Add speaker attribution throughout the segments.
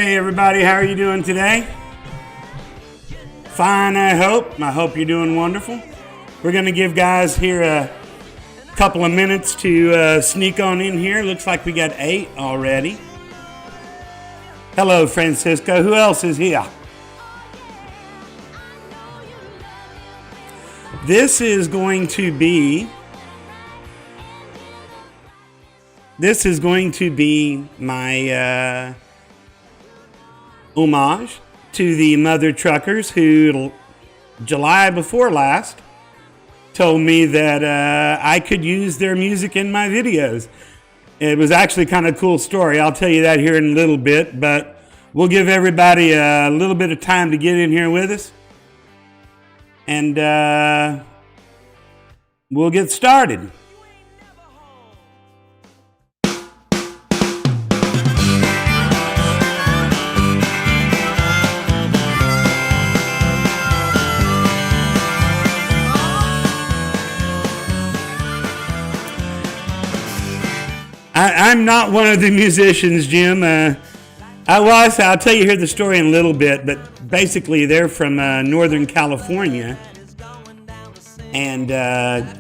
Speaker 1: Hey everybody, how are you doing today? Fine, I hope. I hope you're doing wonderful. We're going to give guys here a couple of minutes to sneak on in here. Looks like we got 8 already. Hello, Francisco. Who else is here? This is going to be my homage to the mother truckers who July before last told me that I could use their music in my videos. It was actually kind of a cool story. I'll tell you that here in a little bit, but we'll give everybody a little bit of time to get in here with us. And we'll get started. I'm not one of the musicians, Jim. I'll tell you here the story in a little bit, but basically they're from Northern California and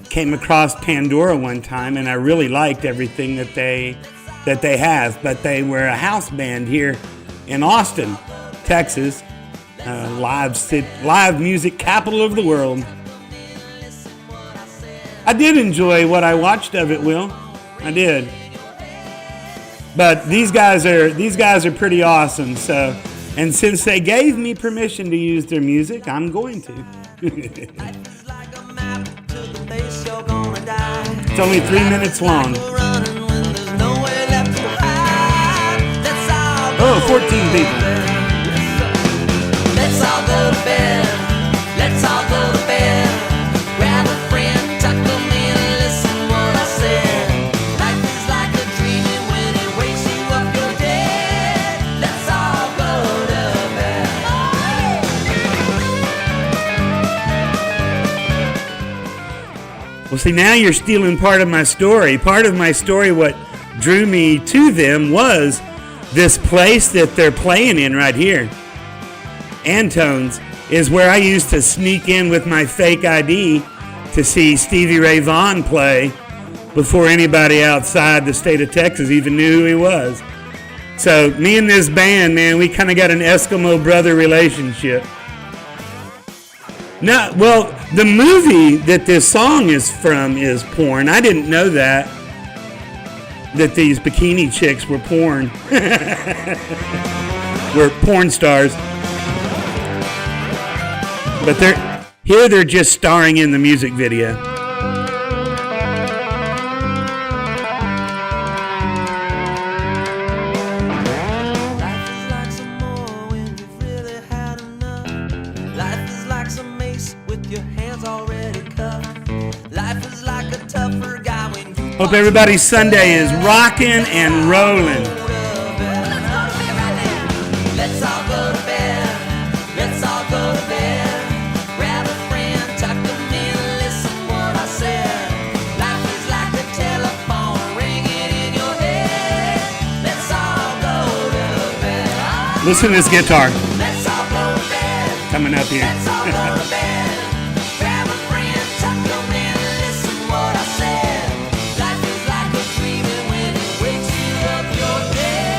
Speaker 1: came across Pandora one time, and I really liked everything that they have. But they were a house band here in Austin, Texas, live music capital of the world. I did enjoy what I watched of it, Will. I did. But these guys are pretty awesome. So, and since they gave me permission to use their music, I'm going to. It's only 3 minutes long. Oh, 14 people. Let's all go to bed. Let's all go to bed. Grab a friend, tuck them in, listen what I said. Life is like a dream, and when it wakes you up, you're dead. Let's all go to bed. Well, see, now you're stealing part of my story. Part of my story, what drew me to them was this place that they're playing in right here. Antone's is where I used to sneak in with my fake ID to see Stevie Ray Vaughan play before anybody outside the state of Texas even knew who he was. So me and this band, man, we kind of got an Eskimo brother relationship. No, well, the movie that this song is from is porn. I didn't know that these bikini chicks were porn. Were porn stars. But they're just starring in the music video. Life is like some more when you've really had enough. Life is like some mace with your hands already cuffed. Life is like a tougher guy when you... Hope everybody's Sunday is rocking and rolling. Let's all go to bed. Let's all go to bed. Grab a friend, tuck them in, listen what I said. Life is like a telephone ringing in your head. Let's all go to bed. Listen to this guitar. Let's all go to bed. Coming up here. Let's all go to bed. Grab a friend, tuck them in, listen what I said. Life is like a dream, and when it wakes you up, you're dead.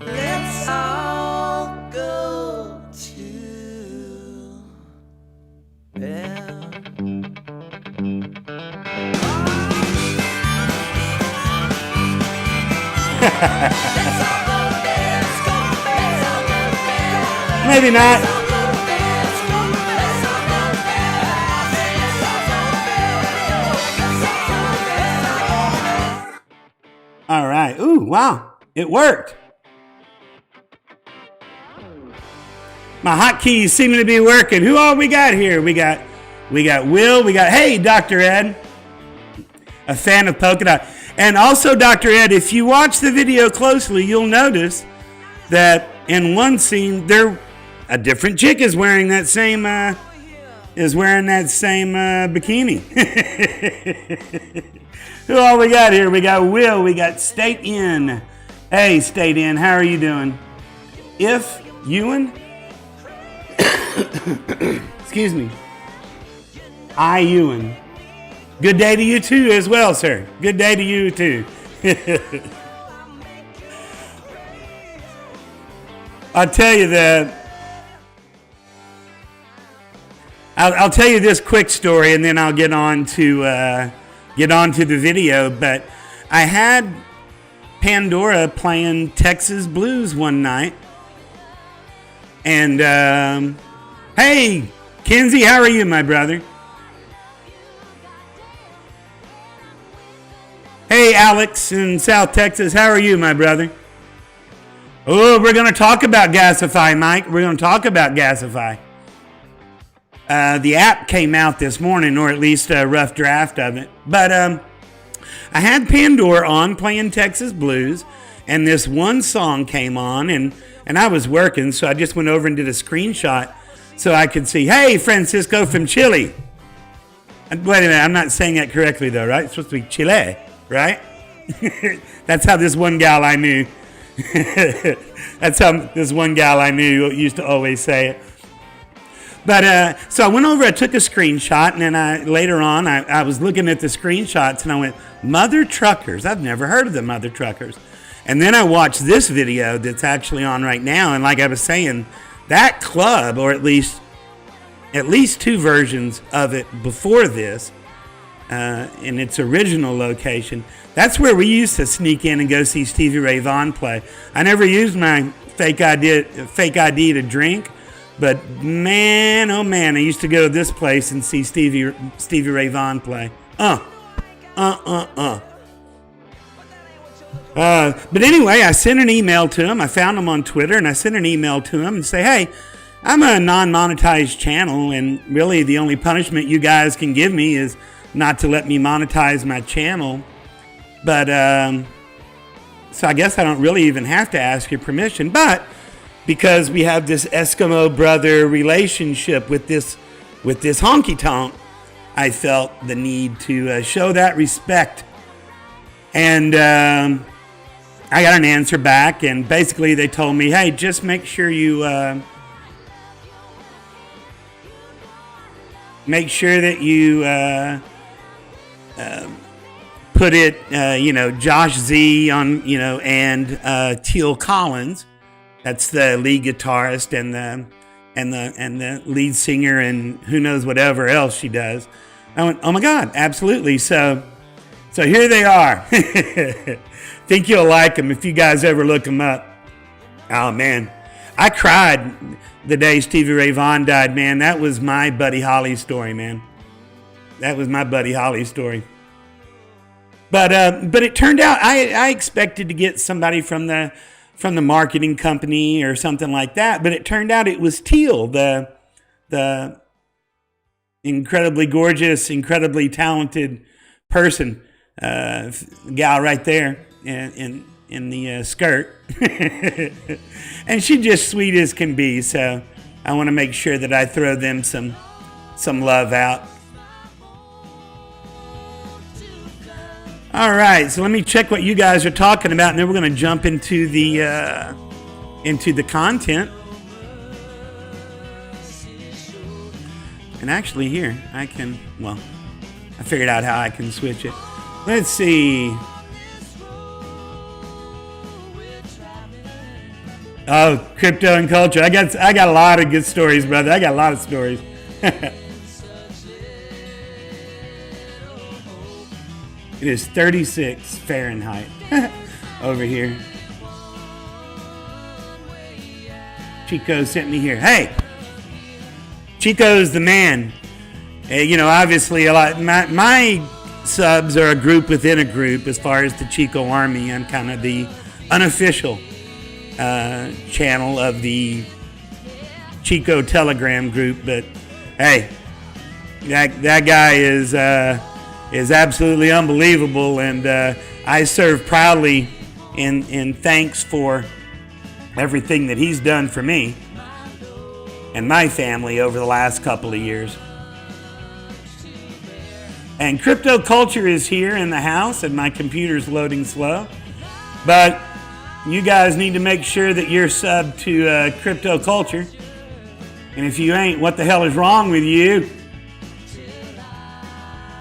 Speaker 1: Let's all go to bed. Let's all go to bed. Let's go to bed. Let's all go to bed. Maybe not. Let's all go to bed. Let's go to bed. Let's all go to bed. Let's all go to bed. Let's all go to bed. All right. Ooh, wow. It worked. My hotkeys seem to be working. Who all we got here? We got Will. We got, hey, Dr. Ed. A fan of Polka Dot. And also, Dr. Ed, if you watch the video closely, you'll notice that in one scene, a different chick is wearing that same
Speaker 2: is wearing that same bikini. Who all we got here? We got Will. We got State Inn. Hey, State Inn, how are you doing? If Ewan, excuse me, I Ewan. Good day to you too as well, sir. Good day to you too. I'll tell you that. I'll tell you this quick story, and then I'll get on to the video. But I had Pandora playing Texas Blues one night, and hey, Kenzie, how are you, my brother? Hey, Alex in South Texas, how are you, my brother? Oh, we're going to talk about Gasify, Mike. We're going to talk about Gasify. The app came out this morning, or at least a rough draft of it. But I had Pandora on playing Texas Blues, and this one song came on, and I was working, so I just went over and did a screenshot so I could see, hey, Francisco from Chile. Wait a minute, I'm not saying that correctly, though, right? It's supposed to be Chile, right? That's how this one gal I knew. That's how this one gal I knew used to always say it. But so I went over, I took a screenshot, and then later on I was looking at the screenshots, and I went, Mother Truckers. I've never heard of the Mother Truckers. And then I watched this video that's actually on right now, and like I was saying, that club, or at least two versions of it before this, in its original location, that's where we used to sneak in and go see Stevie Ray Vaughan play. I never used my fake ID to drink. But man, oh man, I used to go to this place and see Stevie Ray Vaughan play. But anyway, I sent an email to him. I found him on Twitter, and I sent an email to him and say, hey, I'm a non-monetized channel, and really the only punishment you guys can give me is not to let me monetize my channel. But so I guess I don't really even have to ask your permission. But because we have this Eskimo brother relationship with this honky tonk, I felt the need to show that respect. And I got an answer back, and basically they told me, hey, just make sure you put it, Josh Z on, and Teal Collins. That's the lead guitarist and the lead singer and who knows whatever else she does. I went, oh my God, absolutely. So here they are. Think you'll like them if you guys ever look them up. Oh man, I cried the day Stevie Ray Vaughan died, man. That was my Buddy Holly story, man. That was my Buddy Holly story. But it turned out I expected to get somebody from the marketing company or something like that, but it turned out it was Teal, the incredibly gorgeous, incredibly talented person, gal right there in the skirt, and she's just sweet as can be. So I want to make sure that I throw them some love out. All right, so let me check what you guys are talking about, and then we're going to jump into the content. And actually, here I figured out how I can switch it. Let's see. Oh, crypto and culture. I got a lot of good stories, brother. I got a lot of stories. It is 36 Fahrenheit over here. Chico sent me here. Hey, Chico's the man. Obviously a lot. My subs are a group within a group. As far as the Chico Army, I'm kind of the unofficial channel of the Chico Telegram group. But hey, that guy is absolutely unbelievable, and I serve proudly in thanks for everything that he's done for me and my family over the last couple of years. And crypto culture is here in the house, and my computer's loading slow. But you guys need to make sure that you're subbed to crypto culture. And if you ain't, what the hell is wrong with you?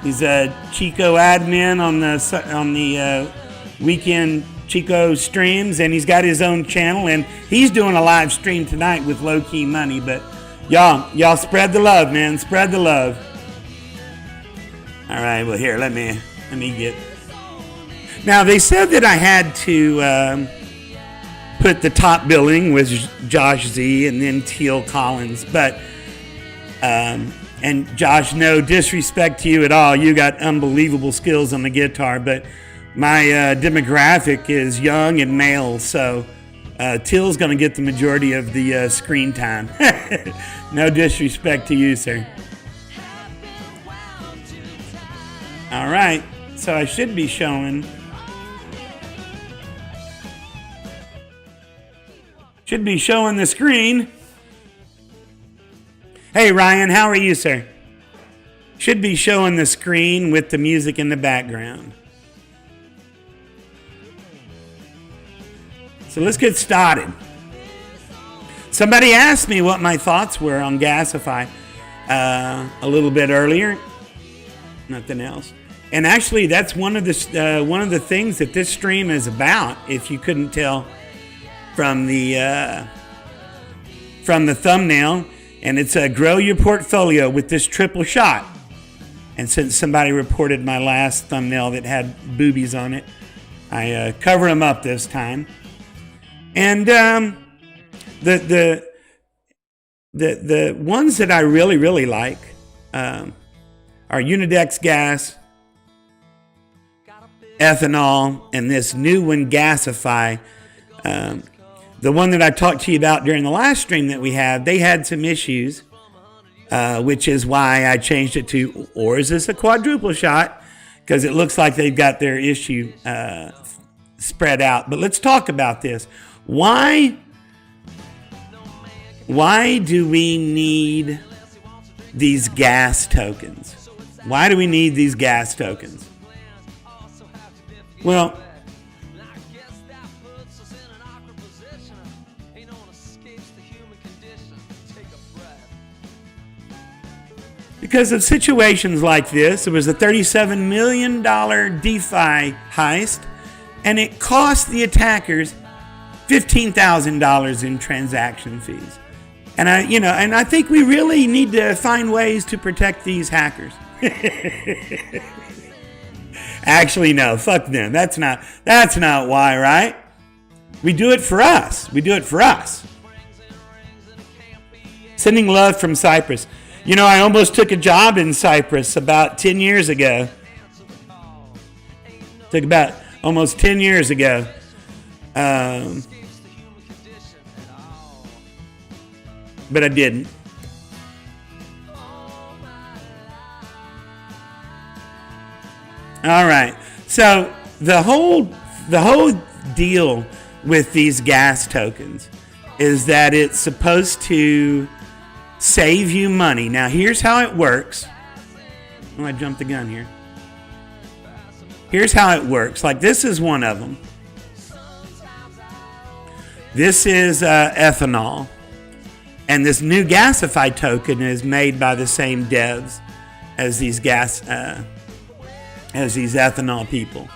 Speaker 2: He's a Chico admin on the weekend Chico streams, and he's got his own channel, and he's doing a live stream tonight with Low Key Money. But y'all spread the love, man. Spread the love. All right, well, here, let me get. Now, they said that I had to put the top billing with Josh Z and then Teal Collins, but and Josh, no disrespect to you at all. You got unbelievable skills on the guitar, but my demographic is young and male, so Teal's going to get the majority of the screen time. No disrespect to you, sir. All right, so I should be showing the screen. Hey, Ryan, how are you, sir? Should be showing the screen with the music in the background. So let's get started. Somebody asked me what my thoughts were on Gasify a little bit earlier. Nothing else. And actually, that's one of the things that this stream is about. If you couldn't tell from the thumbnail, and it's grow your portfolio with this triple shot. And since somebody reported my last thumbnail that had boobies on it, I covered them up this time. And the ones that I really like are Unidex gas, ethanol, and this new one, Gasify. The one that I talked to you about during the last stream that we had, they had some issues, which is why I changed it to, or is this a quadruple shot? Because it looks like they've got their issue spread out. But let's talk about this. Why do we need these gas tokens? Why do we need these gas tokens? Well, because of situations like this. There was a $37 million DeFi heist, and it cost the attackers $15,000 in transaction fees. And I think we really need to find ways to protect these hackers. Actually, no, fuck them. That's not why, right? We do it for us. Sending love from Cyprus. You know, I almost took a job in Cyprus about 10 years ago. Took about almost 10 years ago. But I didn't. All right. So the whole deal with these gas tokens is that it's supposed to save you money. Now, here's how it works. Oh, I jumped the gun here. Here's how it works. Like, this is one of them. This is ethanol. And this new Gasify token is made by the same devs as these ethanol people.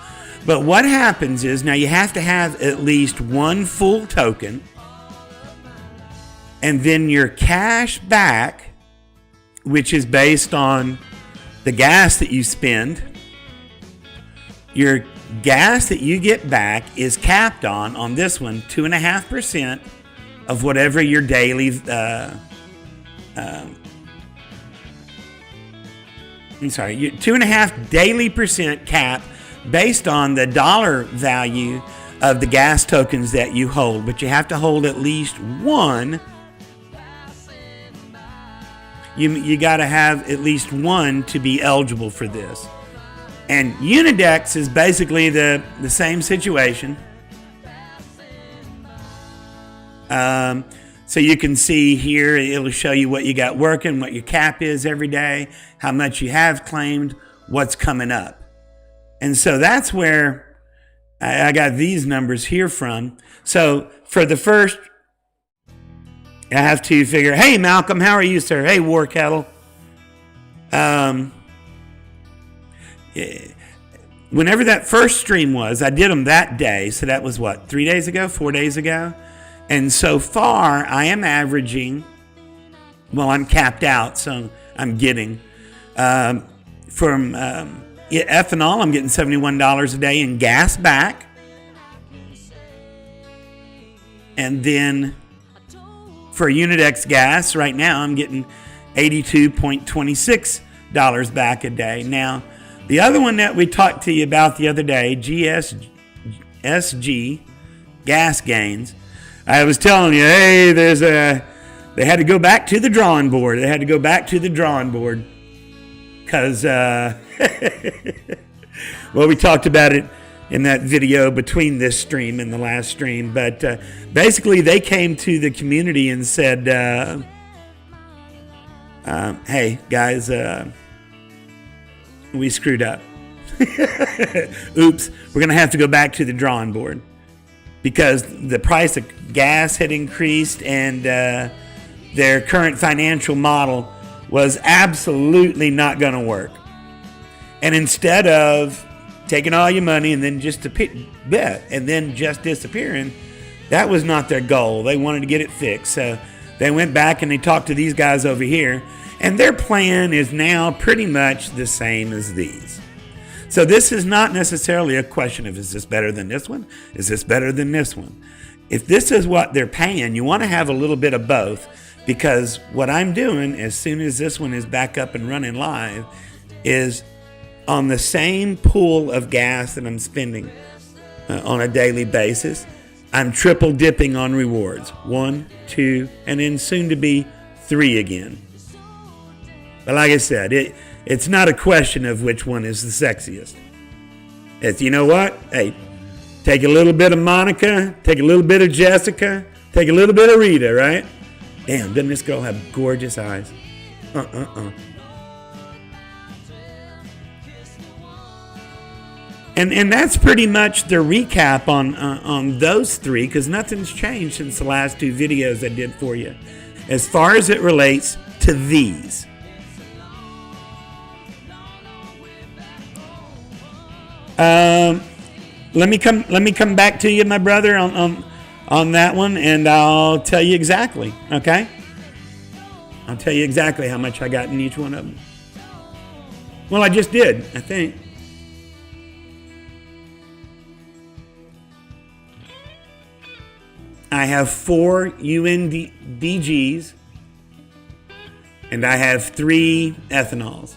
Speaker 2: But what happens is, now you have to have at least one full token, and then your cash back, which is based on the gas that you spend, your gas that you get back is capped on this one, 2.5% of whatever your daily, your 2.5 daily percent cap based on the dollar value of the gas tokens that you hold. But you have to hold at least one. You got to have at least one to be eligible for this. And Unidex is basically the same situation. So you can see here, it'll show you what you got working, what your cap is every day, how much you have claimed, what's coming up. And so that's where I got these numbers here from. So for the first, I have to figure, hey, Malcolm, how are you, sir? Hey, War Kettle. Whenever that first stream was, I did them that day. So that was what, 3 days ago, 4 days ago? And so far, I am averaging, well, I'm capped out, so I'm getting, from ethanol, I'm getting $71 a day in gas back. And then for Unitex gas, right now, I'm getting $82.26 back a day. Now, the other one that we talked to you about the other day, GSG, gas gains, I was telling you, hey, they had to go back to the drawing board. They had to go back to the drawing board because, well, we talked about it in that video between this stream and the last stream. But basically, they came to the community and said, hey, guys, we screwed up. Oops, we're going to have to go back to the drawing board because the price of gas had increased and their current financial model was absolutely not going to work. And instead of taking all your money and then just disappearing, that was not their goal. They wanted to get it fixed. So they went back and they talked to these guys over here. And their plan is now pretty much the same as these. So this is not necessarily a question of, is this better than this one? Is this better than this one? If this is what they're paying, you want to have a little bit of both, because what I'm doing as soon as this one is back up and running live is on the same pool of gas that I'm spending on a daily basis, I'm triple dipping on rewards. 1, 2, and then soon to be 3 again. But like I said, it's not a question of which one is the sexiest. It's, you know what? Hey, take a little bit of Monica, take a little bit of Jessica, take a little bit of Rita, right? Damn, doesn't this girl have gorgeous eyes? And that's pretty much the recap on those three, because nothing's changed since the last 2 videos I did for you as far as it relates to these. Let me come back to you, my brother, on that one, and I'll tell you exactly. Okay, I'll tell you exactly how much I got in each one of them. Well, I just did, I think. I have 4 UNDGs, and I have 3 ethanols.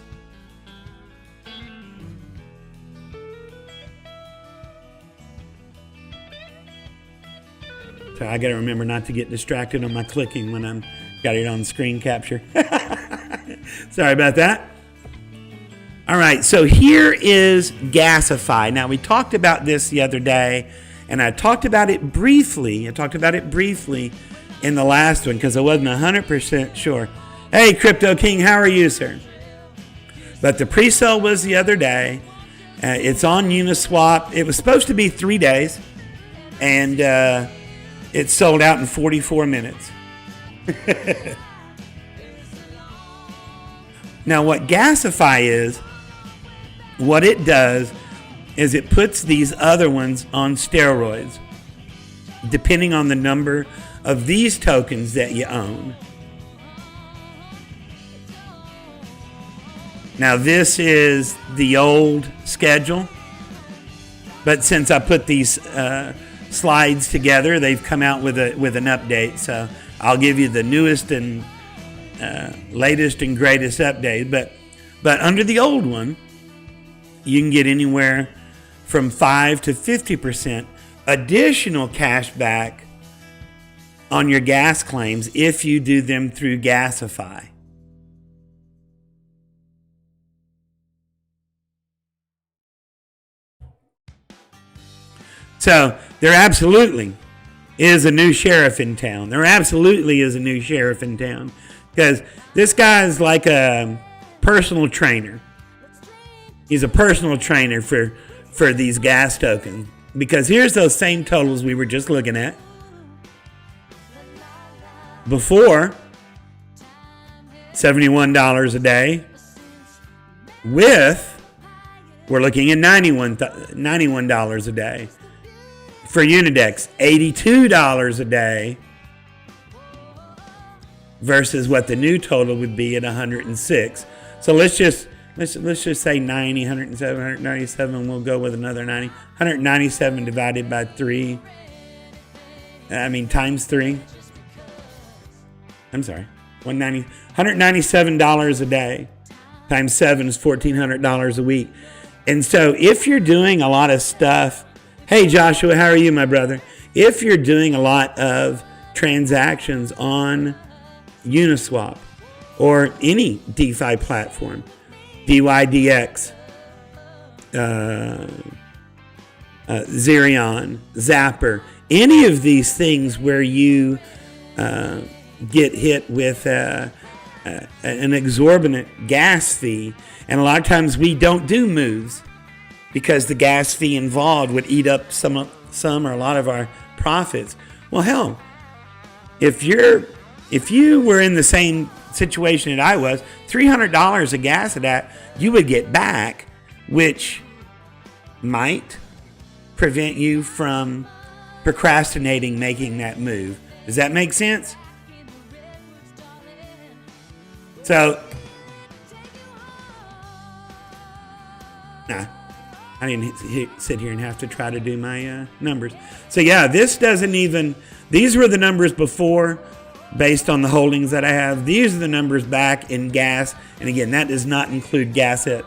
Speaker 2: So I got to remember not to get distracted on my clicking when I'm got it on screen capture. Sorry about that. All right, so here is Gasify. Now, we talked about this the other day, and I talked about it briefly. In the last one because I wasn't 100% sure. Hey, Crypto King, how are you, sir? But the pre-sale was the other day. It's on Uniswap. It was supposed to be 3 days, and it sold out in 44 minutes. Now, what Gasify is, what it does is it puts these other ones on steroids, depending on the number of these tokens that you own. Now, this is the old schedule, but since I put these slides together, they've come out with an update. So I'll give you the newest and latest and greatest update. But under the old one, you can get anywhere from 5 to 50% additional cash back on your gas claims if you do them through Gasify. So there absolutely is a new sheriff in town. Because this guy is like a personal trainer. He's a personal trainer for these gas tokens. Because here's those same totals we were just looking at. Before, $71 a day. With, we're looking at $91 a day. For Unidex, $82 a day. Versus what the new total would be at 106. So let's just say 90, 107, 197. We'll go with another 90. 197 divided by 3. Times 3. I'm sorry. $197 a day. Times 7 is $1,400 a week. And so if you're doing a lot of stuff, hey Joshua, how are you, my brother? If you're doing a lot of transactions on Uniswap or any DeFi platform, DYDX, Zerion, Zapper, any of these things where you get hit with an exorbitant gas fee, and a lot of times we don't do moves because the gas fee involved would eat up some or a lot of our profits. Well, hell, if you were in the same situation that I was, $300 of gas of that you would get back, which might prevent you from procrastinating making that move. Does that make sense? So, I didn't sit here and have to try to do my numbers. So yeah, these were the numbers before based on the holdings that I have. These are the numbers back in gas. And again, that does not include Gasify's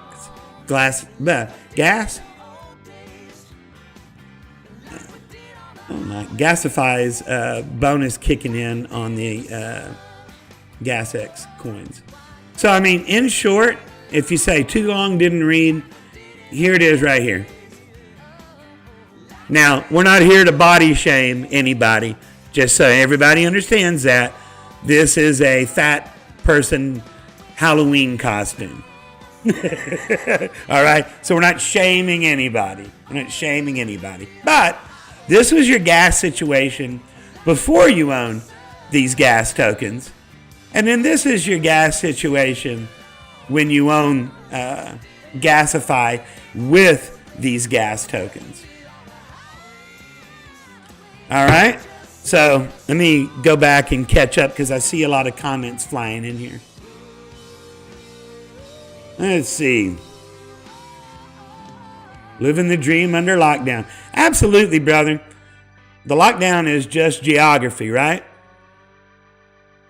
Speaker 2: bonus kicking in on the GasX coins. So, in short, if you say too long, didn't read, here it is right here. Now, we're not here to body shame anybody, just so everybody understands that this is a fat person Halloween costume. All right? So we're not shaming anybody. But this was your gas situation before you own these gas tokens. And then this is your gas situation when you own Gasify with these gas tokens. All right? So let me go back and catch up because I see a lot of comments flying in here. Let's see. Living the dream under lockdown. Absolutely, brother. The lockdown is just geography, right?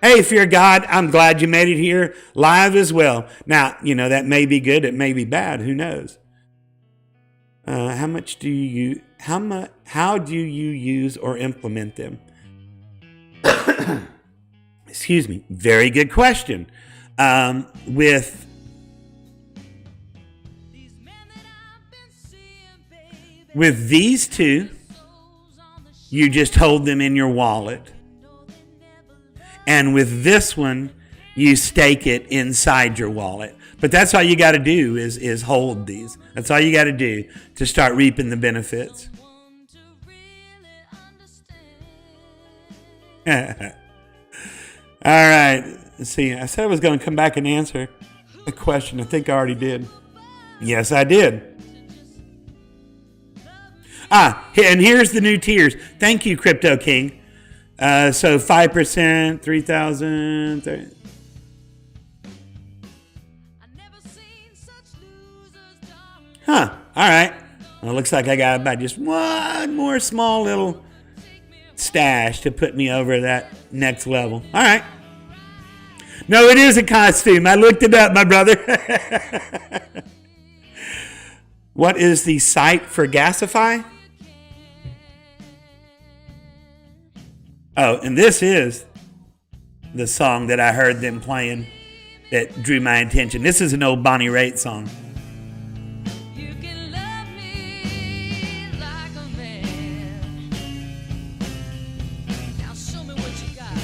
Speaker 2: Hey, Fear God, I'm glad you made it here live as well. Now, that may be good, it may be bad, who knows? How do you use or implement them? Excuse me. Very good question. With these two, you just hold them in your wallet. And with this one, you stake it inside your wallet. But that's all you got to do is hold these. That's all you got to do to start reaping the benefits. All right. Let's see. I said I was going to come back and answer a question. I think I already did. Yes, I did. And here's the new tiers. Thank you, Crypto King. So 5%, 3,000. All right. Well, it looks like I got about just one more small little stash to put me over that next level. All right. No, it is a costume. I looked it up, my brother. What is the site for Gasify? Oh, and this is the song that I heard them playing that drew my attention. This is an old Bonnie Raitt song.
Speaker 1: You can love me like a man. Now show me what you got.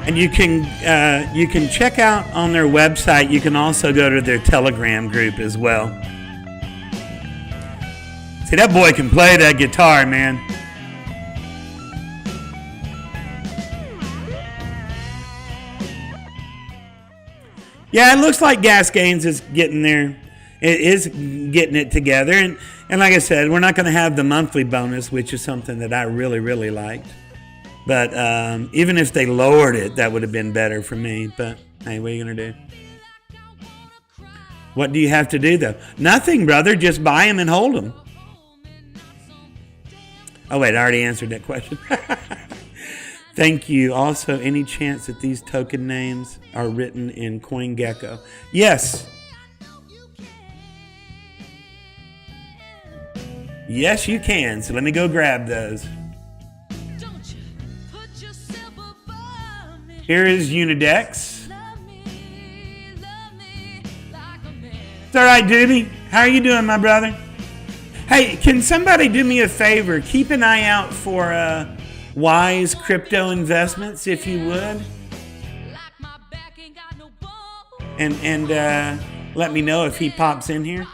Speaker 2: And you can check out on their website. You can also go to their Telegram group as well. See, that boy can play that guitar, man. Yeah, it looks like Gas Gains is getting there. It is getting it together. And like I said, we're not going to have the monthly bonus, which is something that I really, really liked. But even if they lowered it, that would have been better for me. But hey, what are you going to do? What do you have to do, though? Nothing, brother. Just buy them and hold them. Oh, wait, I already answered that question. Thank you. Also, any chance that these token names are written in CoinGecko? Yes. Yes, you can. So let me go grab those. Here is Unidex. It's all right, Doobie. How are you doing, my brother? Hey, can somebody do me a favor? Keep an eye out for Wise Crypto Investments, if you would. And let me know if he pops in here.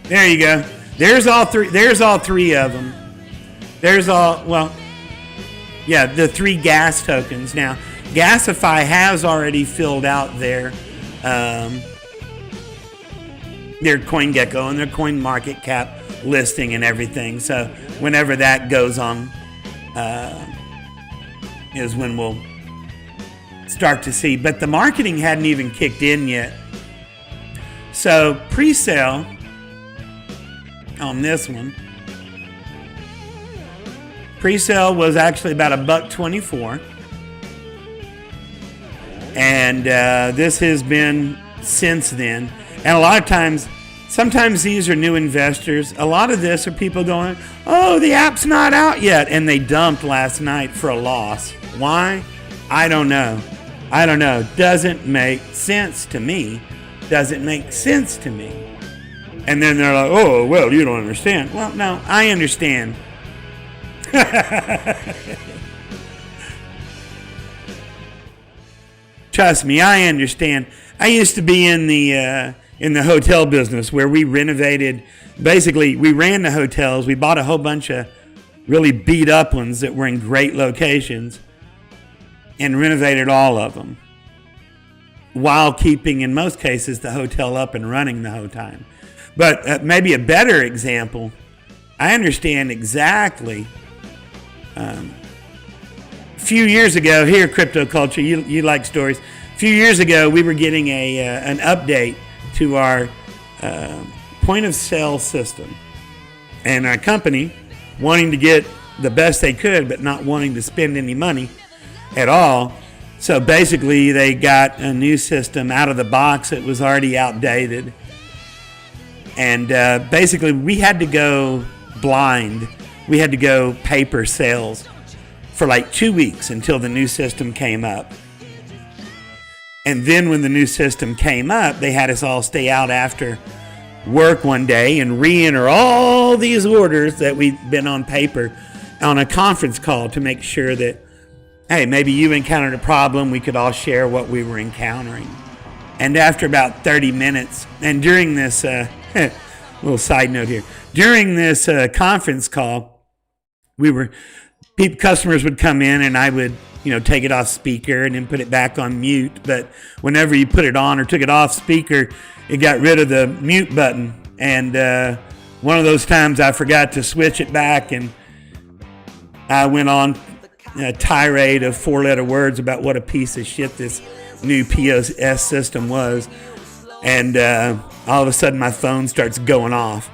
Speaker 2: There you go. There's all three of them. The 3 gas tokens. Now, Gasify has already filled out their CoinGecko and their CoinMarketCap listing and everything. So whenever that goes on, is when we'll start to see. But the marketing hadn't even kicked in yet. So pre-sale on this one. Pre-sale was actually about $1.24. And this has been since then. And a lot of times, sometimes these are new investors. A lot of this are people going, oh, the app's not out yet. And they dumped last night for a loss. Why? I don't know. Doesn't make sense to me. And then they're like, oh, well, you don't understand. Well, no, I understand. Trust me, I understand. I used to be in the hotel business where we renovated. Basically, we ran the hotels. We bought a whole bunch of really beat up ones that were in great locations and renovated all of them while keeping, in most cases, the hotel up and running the whole time. But maybe a better example, I understand exactly. A few years ago, here, Crypto Culture, you like stories. A few years ago, we were getting an update to our point of sale system. And our company, wanting to get the best they could, but not wanting to spend any money at all. So basically, they got a new system out of the box. It was already outdated. And basically, we had to go blind. We had to go paper sales for like 2 weeks until the new system came up. And then when the new system came up, they had us all stay out after work one day and re-enter all these orders that we'd been on paper on a conference call to make sure that, hey, maybe you encountered a problem, we could all share what we were encountering. And after about 30 minutes, and during this, little side note here, during this conference call, customers would come in and I would, take it off speaker and then put it back on mute. But whenever you put it on or took it off speaker, it got rid of the mute button. And one of those times I forgot to switch it back, and I went on a tirade of 4-letter words about what a piece of shit this new POS system was. And all of a sudden my phone starts going off.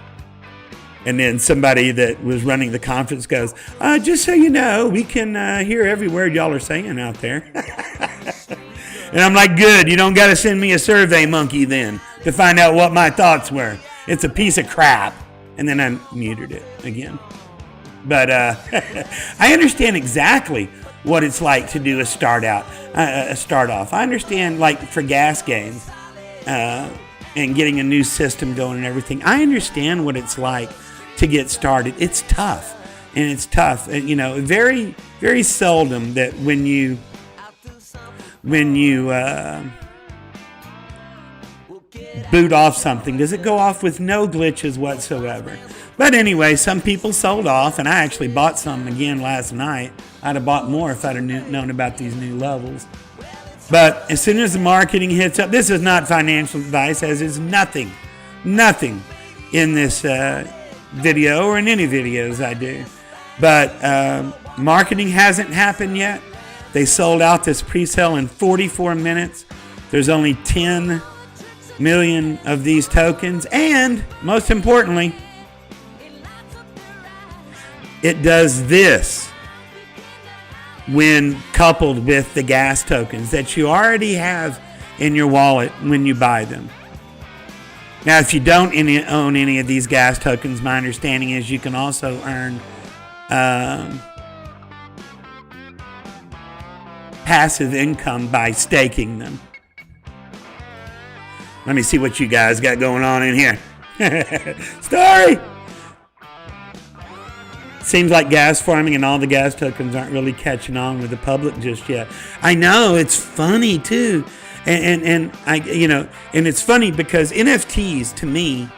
Speaker 2: And then somebody that was running the conference goes, just so you know, we can hear every word y'all are saying out there. And I'm like, good, you don't got to send me a survey monkey then to find out what my thoughts were. It's a piece of crap. And then I muted it again. But I understand exactly what it's like to do a start off. I understand, like, for gas games and getting a new system going and everything. I understand what it's like to get started. It's tough. And it's tough. And, very, very seldom that when you boot off something, does it go off with no glitches whatsoever. But anyway, some people sold off, and I actually bought some again last night. I'd have bought more if I'd have known about these new levels. But as soon as the marketing hits up, this is not financial advice, as is nothing in this video or in any videos I do. But marketing hasn't happened yet. They sold out this pre-sale in 44 minutes. There's only 10 million of these tokens, and most importantly, it does this when coupled with the gas tokens that you already have in your wallet when you buy them. Now, if you don't own any of these gas tokens, my understanding is you can also earn passive income by staking them. Let me see what you guys got going on in here. Story! Seems like gas farming and all the gas tokens aren't really catching on with the public just yet. I know, it's funny too. And it's funny because NFTs to me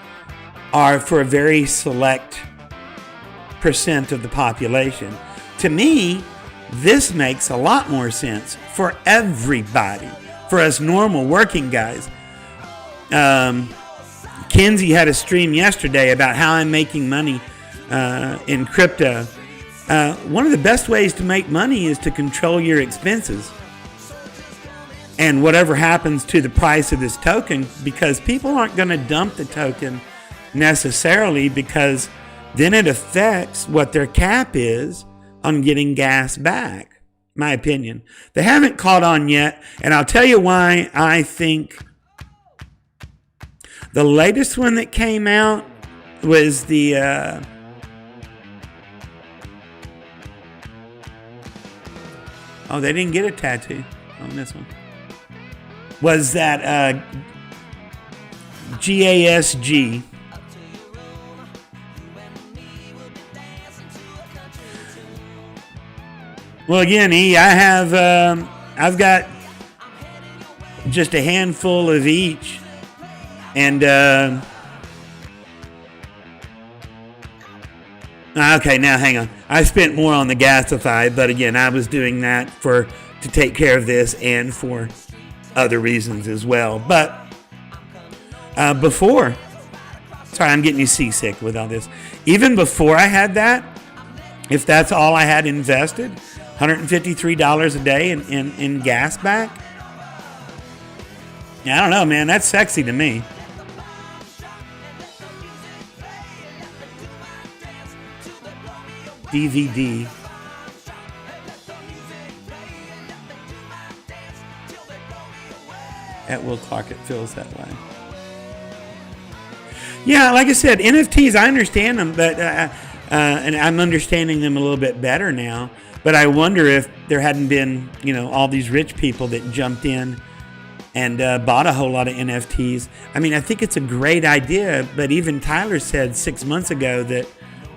Speaker 2: are for a very select percent of the population. To me, this makes a lot more sense for everybody, for us normal working guys. Kenzie had a stream yesterday about how I'm making money in crypto. One of the best ways to make money is to control your expenses and whatever happens to the price of this token, because people aren't going to dump the token necessarily, because then it affects what their cap is on getting gas back. My opinion. They haven't caught on yet, and I'll tell you why. I think the latest one that came out was the they didn't get a tattoo on this one. Was that GASG? Well, again, I've got just a handful of each, and okay, now hang on. I spent more on the Gasify, but again, I was doing that to take care of this and for other reasons as well. But before, sorry, I'm getting you seasick with all this. Even before I had that, if that's all I had invested, $153 a day in gas back. Yeah, I don't know, man. That's sexy to me. DVD. At Will Clark, it feels that way. Yeah, like I said, NFTs, I understand them, but and I'm understanding them a little bit better now. But I wonder if there hadn't been, all these rich people that jumped in and bought a whole lot of NFTs. I mean, I think it's a great idea, but even Tyler said 6 months ago that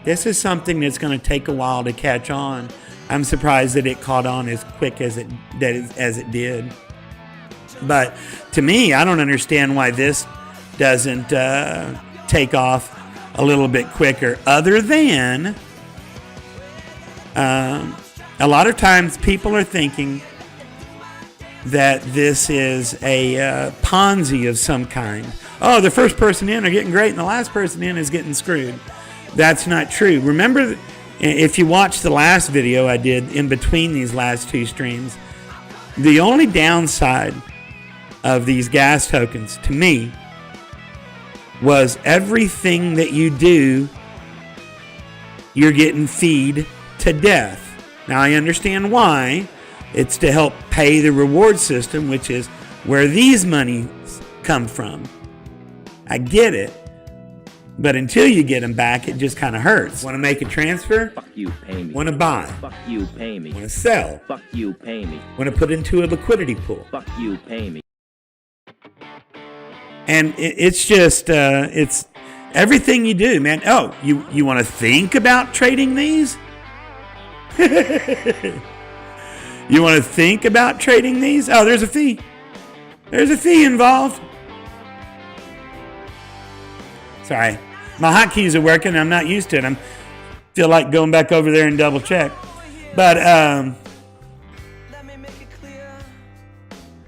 Speaker 2: this is something that's going to take a while to catch on. I'm surprised that it caught on as quick as it did. But to me, I don't understand why this doesn't take off a little bit quicker, other than a lot of times people are thinking that this is a Ponzi of some kind. Oh, the first person in are getting great and the last person in is getting screwed. That's not true. Remember, if you watch the last video I did in between these last two streams, the only downside of these gas tokens to me was everything that you do, you're getting feed to death. Now, I understand why. It's to help pay the reward system, which is where these monies come from. I get it. But until you get them back, it just kind of hurts. Want to make a transfer?
Speaker 3: Fuck you, pay me.
Speaker 2: Want to buy?
Speaker 3: Fuck you, pay me.
Speaker 2: Want to sell?
Speaker 3: Fuck you, pay me.
Speaker 2: Want to put into a liquidity pool?
Speaker 3: Fuck you, pay me.
Speaker 2: And it's just, it's everything you do, man. Oh, you want to think about trading these? You want to think about trading these? Oh, there's a fee. There's a fee involved. Sorry, my hotkeys are working. I'm not used to it. I feel like going back over there and double check. But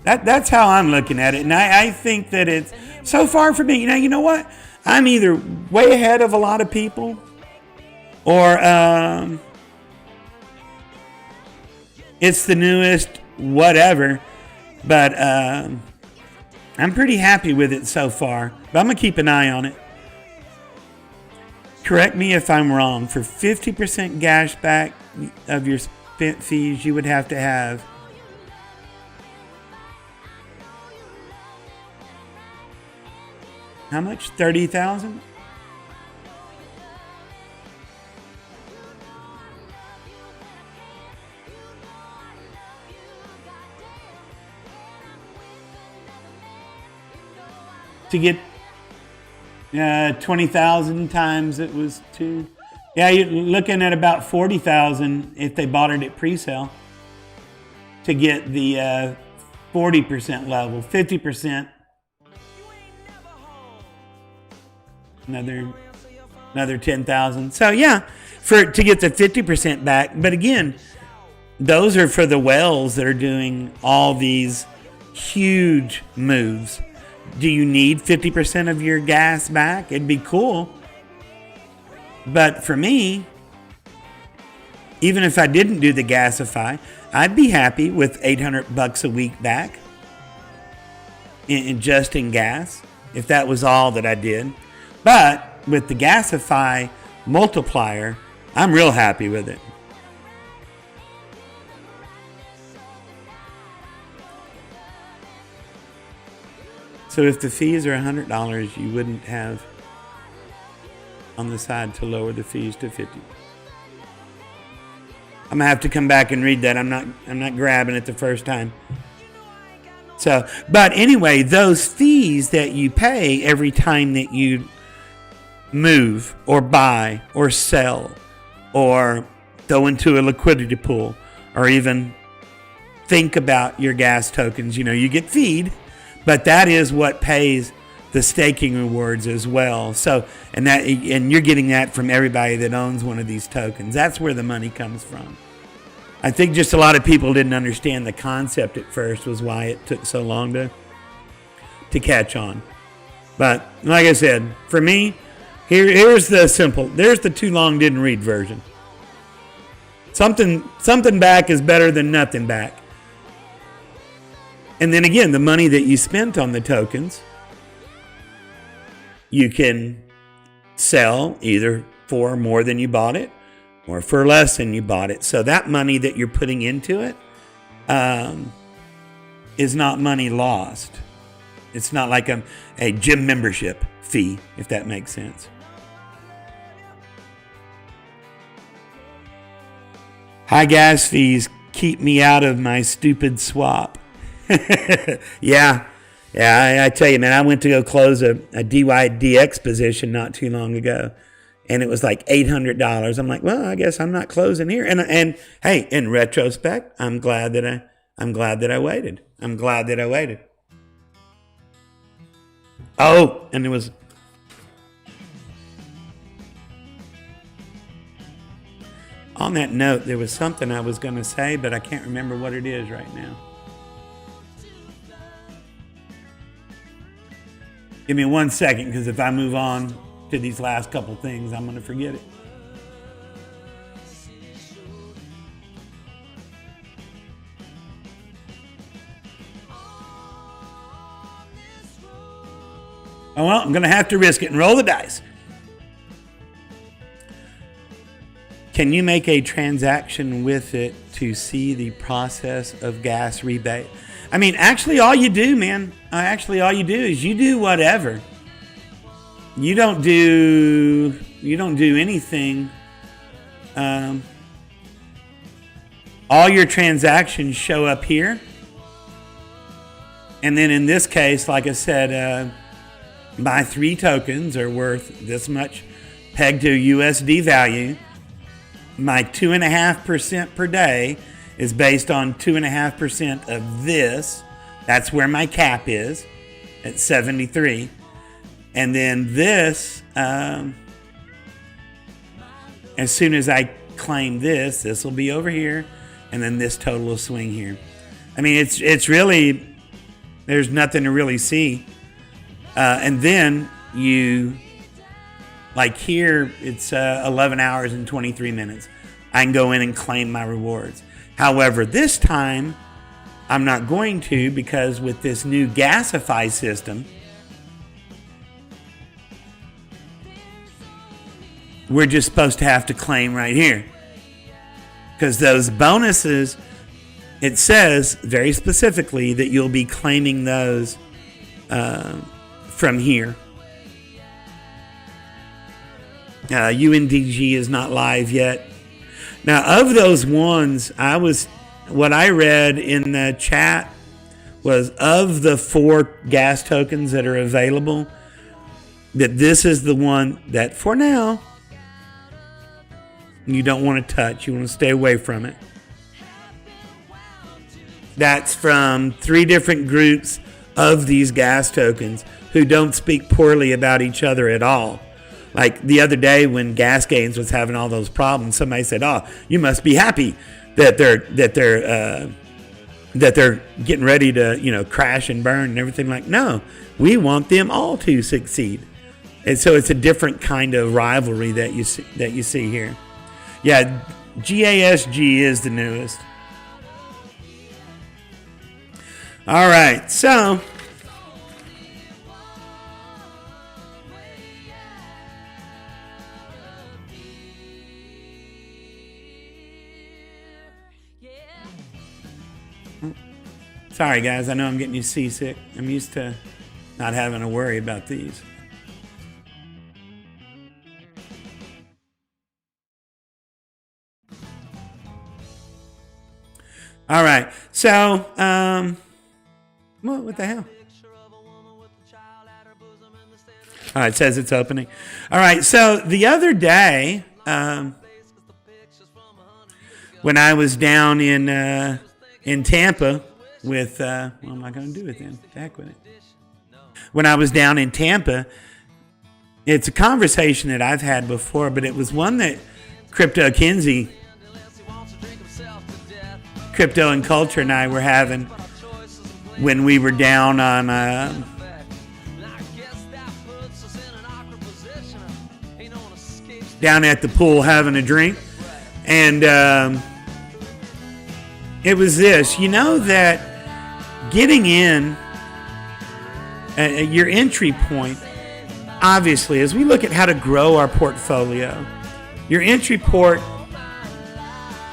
Speaker 2: that's how I'm looking at it. And I think that it's so far for me. You know what? I'm either way ahead of a lot of people or it's the newest whatever. But I'm pretty happy with it so far. But I'm going to keep an eye on it. Correct me if I'm wrong. For 50% gas back of your spent fees, you would have to have how much? 30,000? To get 20,000 times it was 2. Yeah, you're looking at about 40,000 if they bought it at pre-sale to get the 40% level. 50%, another 10,000. So yeah, to get the 50% back. But again, those are for the whales that are doing all these huge moves. Do you need 50% of your gas back? It'd be cool. But for me, even if I didn't do the Gasify, I'd be happy with $800 a week back in just in gas, if that was all that I did. But with the Gasify multiplier, I'm real happy with it. So if the fees are $100, you wouldn't have on the side to lower the fees to 50. I'm gonna have to come back and read that. I'm not grabbing it the first time. So, but anyway, those fees that you pay every time that you move or buy or sell or go into a liquidity pool or even think about your gas tokens, you get feed. But that is what pays the staking rewards as well. So, and you're getting that from everybody that owns one of these tokens. That's where the money comes from. I think just a lot of people didn't understand the concept at first, was why it took so long to catch on. But like I said, for me, here's the too long didn't read version. Something back is better than nothing back. And then again, the money that you spent on the tokens, you can sell either for more than you bought it or for less than you bought it. So that money that you're putting into it is not money lost. It's not like a gym membership fee, if that makes sense. High gas fees keep me out of my stupid swap. Yeah, I tell you, man, I went to go close a DYDX position not too long ago, and it was like $800. I'm like, well, I guess I'm not closing here. And hey, in retrospect, I'm glad that I waited. I'm glad that I waited. Oh, and there was on that note, there was something I was going to say, but I can't remember what it is right now. Give me 1 second, because if I move on to these last couple things, I'm going to forget it. Oh, well, I'm going to have to risk it and roll the dice. Can you make a transaction with it to see the process of gas rebate? I mean, actually, all you do, man, is you do whatever. you don't do anything. All your transactions show up here. And then in this case, like I said, my 3 tokens are worth this much pegged to USD value. My 2.5% per day is based on 2.5% of this. That's where my cap is at 73. And then this, as soon as I claim this will be over here. And then this total will swing here. I mean, it's really, there's nothing to really see. And then you, like here, it's 11 hours and 23 minutes. I can go in and claim my rewards. However, this time, I'm not going to, because with this new Gasify system, we're just supposed to have to claim right here. Because those bonuses, it says very specifically that you'll be claiming those from here. UNDG is not live yet. Now, of those ones, what I read in the chat was, of the 4 gas tokens that are available, that this is the one that for now you don't want to touch. You want to stay away from it. That's from 3 different groups of these gas tokens who don't speak poorly about each other at all. Like the other day when Gas Gains was having all those problems, somebody said, "Oh, you must be happy that they're getting ready to, crash and burn and everything." Like, no, we want them all to succeed. And so it's a different kind of rivalry that you see here. Yeah, GASG is the newest. All right, so sorry guys, I know I'm getting you seasick. I'm used to not having to worry about these. All right, so, what the hell? All right, it says it's opening. All right, so the other day, when I was down in Tampa with, what am I going to do with it? Back with it. When I was down in Tampa, it's a conversation that I've had before, but it was one that Crypto and Culture and I were having when we were down on down at the pool having a drink. And it was this, that getting in your entry point, obviously, as we look at how to grow our portfolio, your entry port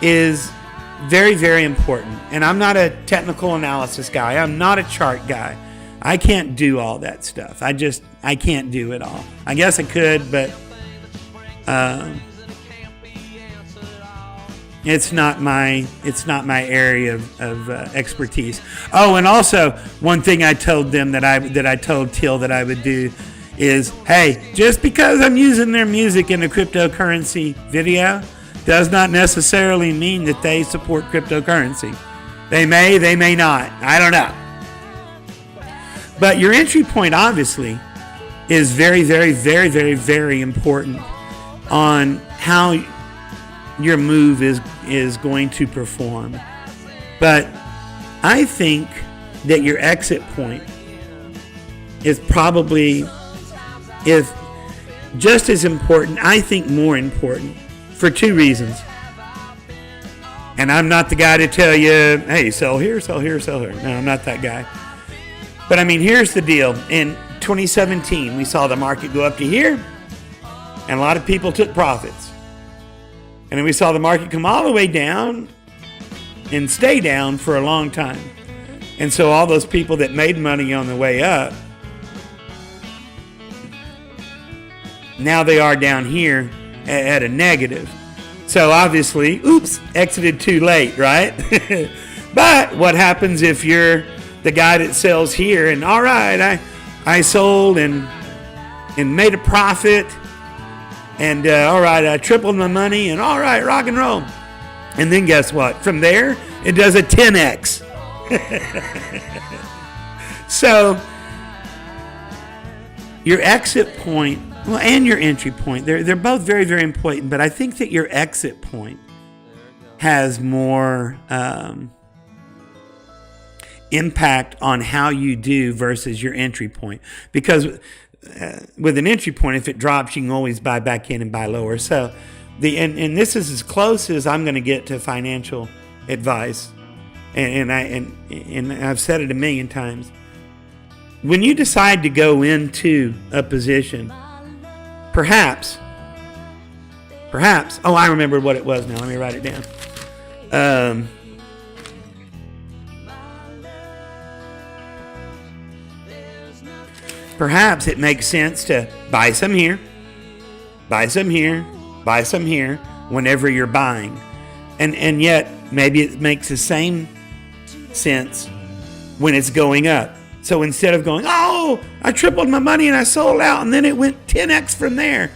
Speaker 2: is very, very important. And I'm not a technical analysis guy. I'm not a chart guy. I can't do all that stuff. I can't do it all. I guess I could, but it's not my area of expertise. Oh, and also one thing I told them that I told Till that I would do is, hey, just because I'm using their music in a cryptocurrency video does not necessarily mean that they support cryptocurrency. They may not. I don't know. But your entry point obviously is very, very, very, very, very important on how your move is going to perform. But I think that your exit point is probably, if just as important, I think more important, for 2 reasons. And I'm not the guy to tell you, hey, sell here, sell here, sell here. No, I'm not that guy. But I mean, here's the deal. In 2017, we saw the market go up to here, and a lot of people took profits. And then we saw the market come all the way down and stay down for a long time. And so all those people that made money on the way up now they are down here at a negative. So obviously, exited too late, right? But what happens if you're the guy that sells here and all right, I sold and made a profit and all right, I tripled my money and all right, rock and roll. And then guess what? From there, it does a 10x. So your exit point, well, and your entry point, they're both very, very important, but I think that your exit point has more impact on how you do versus your entry point. Because with an entry point, if it drops, you can always buy back in and buy lower. So and this is as close as I'm going to get to financial advice. And I've said it a million times. When you decide to go into a position, perhaps, oh, I remember what it was now. Let me write it down. Perhaps it makes sense to buy some here, buy some here, buy some here whenever you're buying. And yet, maybe it makes the same sense when it's going up. So instead of going, oh, I tripled my money and I sold out and then it went 10x from there,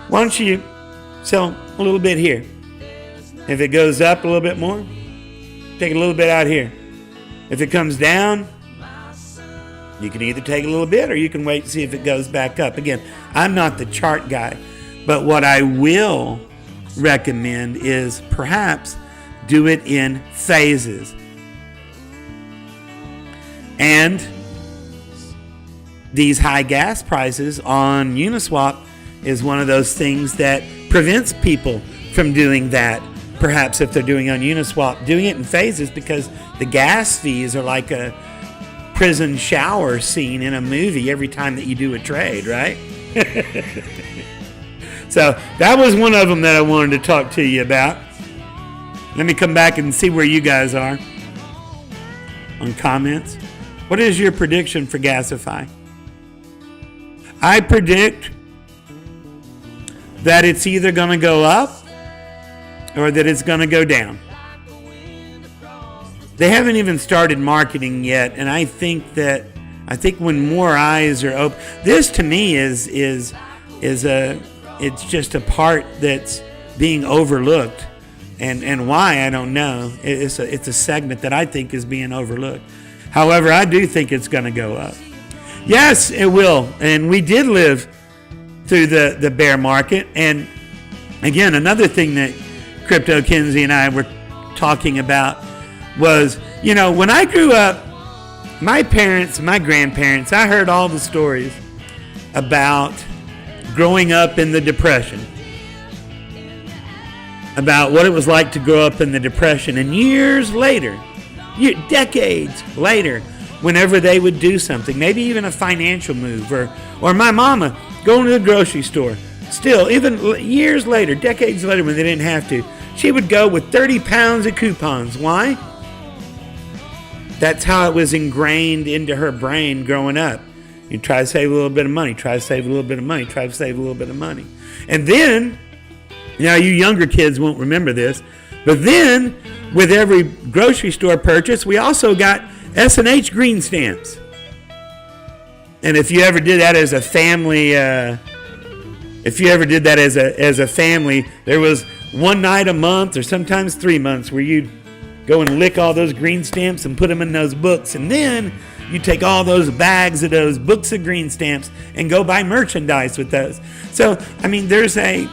Speaker 2: why don't you sell a little bit here? If it goes up a little bit more, take a little bit out here. If it comes down, you can either take a little bit or you can wait and see if it goes back up. Again, I'm not the chart guy, but what I will recommend is perhaps do it in phases. And these high gas prices on Uniswap is one of those things that prevents people from doing that. Perhaps if they're doing on Uniswap, doing it in phases, because the gas fees are like a prison shower scene in a movie every time that you do a trade, right? So that was one of them that I wanted to talk to you about. Let me come back and see where you guys are on comments. What is your prediction for Gasify? I predict that it's either going to go up or that it's going to go down. They haven't even started marketing yet, and I think when more eyes are open, this to me is it's just a part that's being overlooked, and why I don't know. It's a segment that I think is being overlooked. However, I do think it's going to go up. Yes, it will, and we did live through the bear market. And again, another thing that Crypto Kinsey and I were talking about was, when I grew up, my parents, my grandparents, I heard all the stories about growing up in the Depression, about what it was like to grow up in the Depression. And years later, decades later, whenever they would do something, maybe even a financial move, or my mama going to the grocery store, still, even years later, decades later when they didn't have to, she would go with 30 pounds of coupons. Why? That's how it was ingrained into her brain growing up. You try to save a little bit of money, try to save a little bit of money, try to save a little bit of money. And then, you younger kids won't remember this, but then with every grocery store purchase, we also got S&H green stamps. And if you ever did that as a family, there was one night a month or sometimes 3 months where you'd go and lick all those green stamps and put them in those books. And then you take all those bags of those books of green stamps and go buy merchandise with those. So, there's a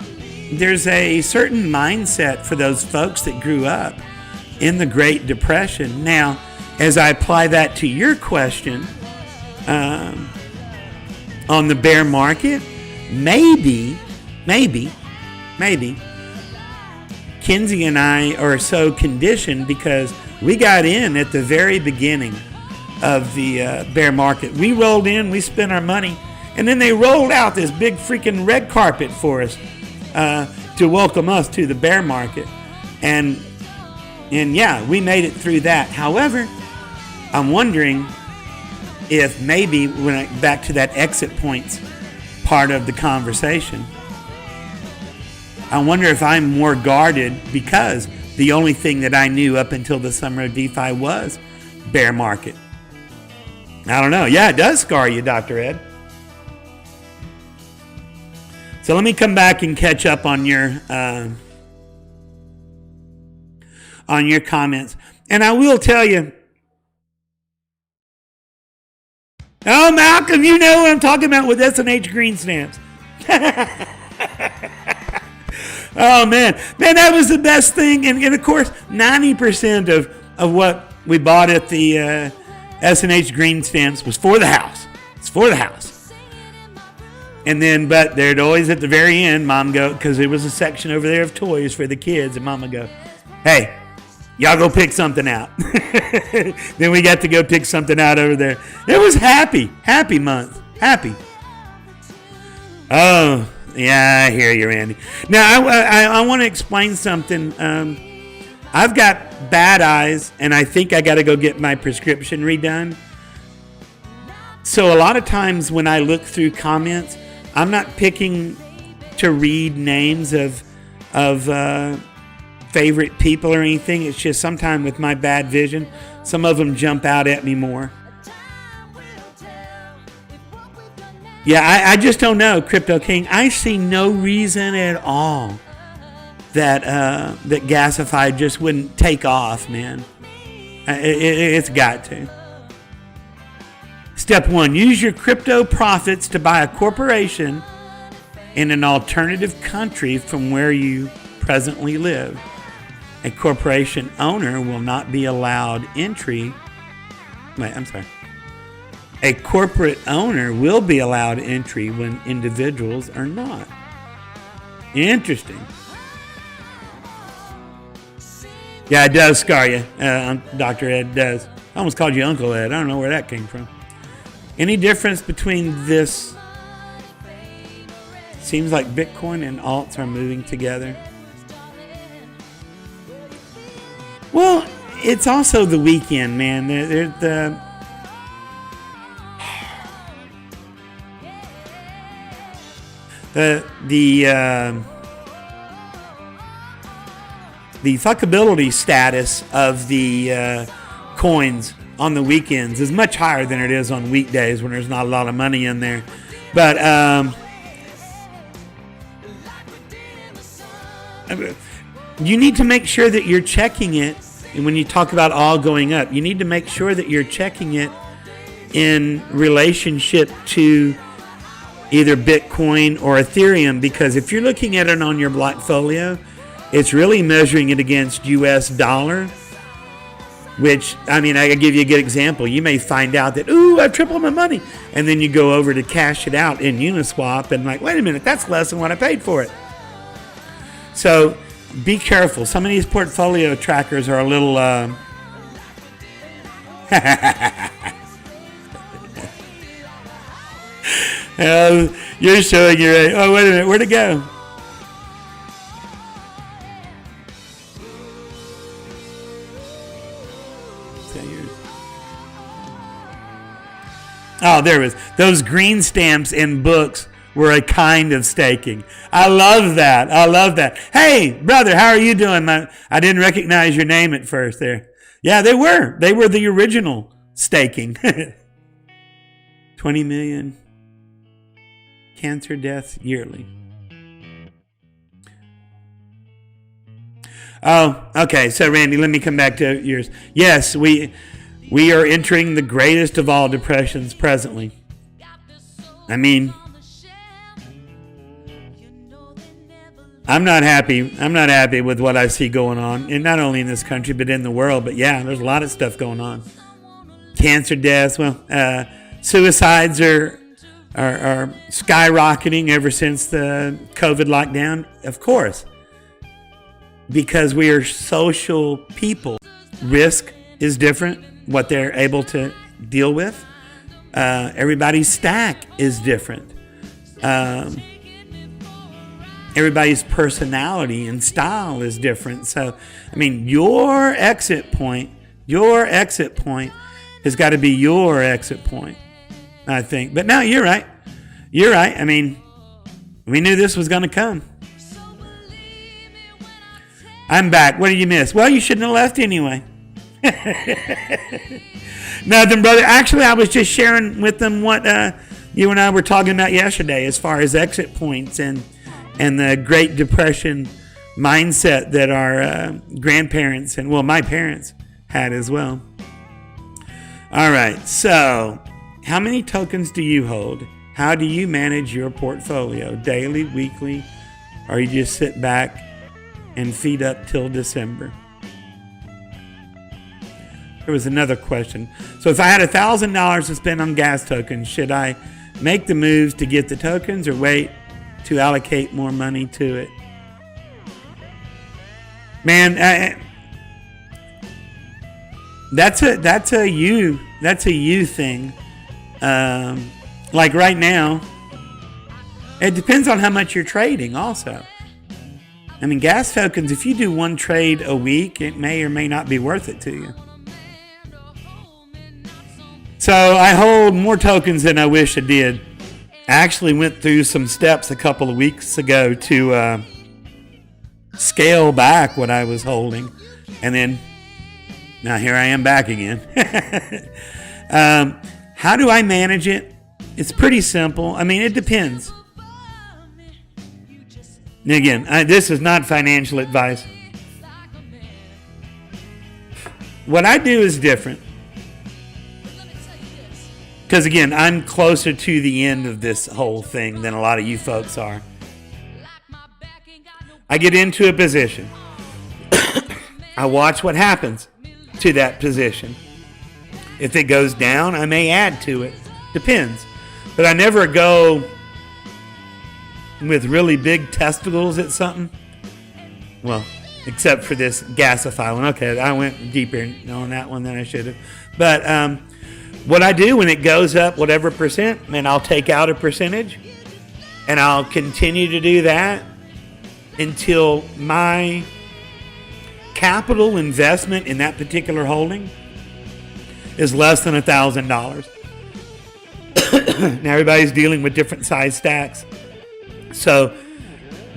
Speaker 2: certain mindset for those folks that grew up in the Great Depression. Now, as I apply that to your question on the bear market, maybe Kinsey and I are so conditioned because we got in at the very beginning of the bear market. We rolled in, we spent our money, and then they rolled out this big freaking red carpet for us to welcome us to the bear market. And yeah, we made it through that. However, I'm wondering if maybe back to that exit points part of the conversation, I wonder if I'm more guarded because the only thing that I knew up until the summer of DeFi was bear market. I don't know. Yeah, it does scar you, Dr. Ed. So let me come back and catch up on your comments. And I will tell you, oh, Malcolm, you know what I'm talking about with S&H green stamps. Oh, man, that was the best thing. And of course, 90% of what we bought at the S&H green stamps was for the house. It's for the house. And then, but there'd always at the very end, Mom go, because there was a section over there of toys for the kids, and Mom would go, hey, y'all go pick something out. Then we got to go pick something out over there. It was happy month. Happy. Oh, yeah, I hear you, Randy. Now, I want to explain something. I've got bad eyes, and I think I got to go get my prescription redone. So a lot of times when I look through comments, I'm not picking to read names of favorite people or anything. It's just sometimes with my bad vision, some of them jump out at me more. Yeah, I just don't know, Crypto King. I see no reason at all that that Gasify just wouldn't take off, man. It's got to. Step 1, use your crypto profits to buy a corporation in an alternative country from where you presently live. A corporation owner will not be allowed entry. Wait, I'm sorry. A corporate owner will be allowed entry when individuals are not. Interesting. Yeah, it does scar you, Dr. Ed does. I almost called you Uncle Ed. I don't know where that came from. Any difference between this? Seems like Bitcoin and alts are moving together. Well, it's also the weekend, man. The fuckability status of the coins on the weekends is much higher than it is on weekdays when there's not a lot of money in there. But you need to make sure that you're checking it. And when you talk about all going up, you need to make sure that you're checking it in relationship to either Bitcoin or Ethereum, because if you're looking at it on your Blockfolio, it's really measuring it against US dollar, which, I mean, I can give you a good example. You may find out that, ooh, I've tripled my money. And then you go over to cash it out in Uniswap and like, wait a minute, that's less than what I paid for it. So be careful. Some of these portfolio trackers are a little... you're showing your age. Oh, wait a minute. Where'd it go? Oh, there it was. Those green stamps in books were a kind of staking. I love that. I love that. Hey, brother, how are you doing? I didn't recognize your name at first there. Yeah, they were. They were the original staking. 20 million cancer deaths yearly. Oh, okay. So, Randy, let me come back to yours. Yes, we are entering the greatest of all depressions presently. I mean, I'm not happy. I'm not happy with what I see going on, and not only in this country but in the world. But yeah, there's a lot of stuff going on. Cancer deaths. Well, suicides are skyrocketing ever since the COVID lockdown. Of course, because we are social people. Risk is different. What they're able to deal with. Everybody's stack is different. Everybody's personality and style is different. So, I mean, your exit point has got to be your exit point, I think. But no, you're right. You're right. I mean, we knew this was going to come. I'm back. What did you miss? Well, you shouldn't have left anyway. Nothing, brother. Actually, I was just sharing with them what you and I were talking about yesterday as far as exit points and the Great Depression mindset that our grandparents and, well, my parents had as well. All right. So, how many tokens do you hold? How do you manage your portfolio? Daily, weekly, or you just sit back and feed up till December? There was another question. So if I had $1,000 to spend on gas tokens, should I make the moves to get the tokens or wait to allocate more money to it? Man, that's a you thing. Like right now, it depends on how much you're trading also. I mean, gas tokens, if you do one trade a week, it may or may not be worth it to you. So I hold more tokens than I wish I did. I actually went through some steps a couple of weeks ago to scale back what I was holding. And then, now here I am back again. How do I manage it? It's pretty simple. I mean, it depends. And again, this is not financial advice. What I do is different. Because again, I'm closer to the end of this whole thing than a lot of you folks are. I get into a position. I watch what happens to that position. If it goes down, I may add to it. Depends. But I never go with really big testicles at something. Well, except for this Gasify one. Okay, I went deeper on that one than I should have. But what I do when it goes up whatever percent, and I'll take out a percentage, and I'll continue to do that until my capital investment in that particular holding is less than $1,000. Now everybody's dealing with different size stacks. So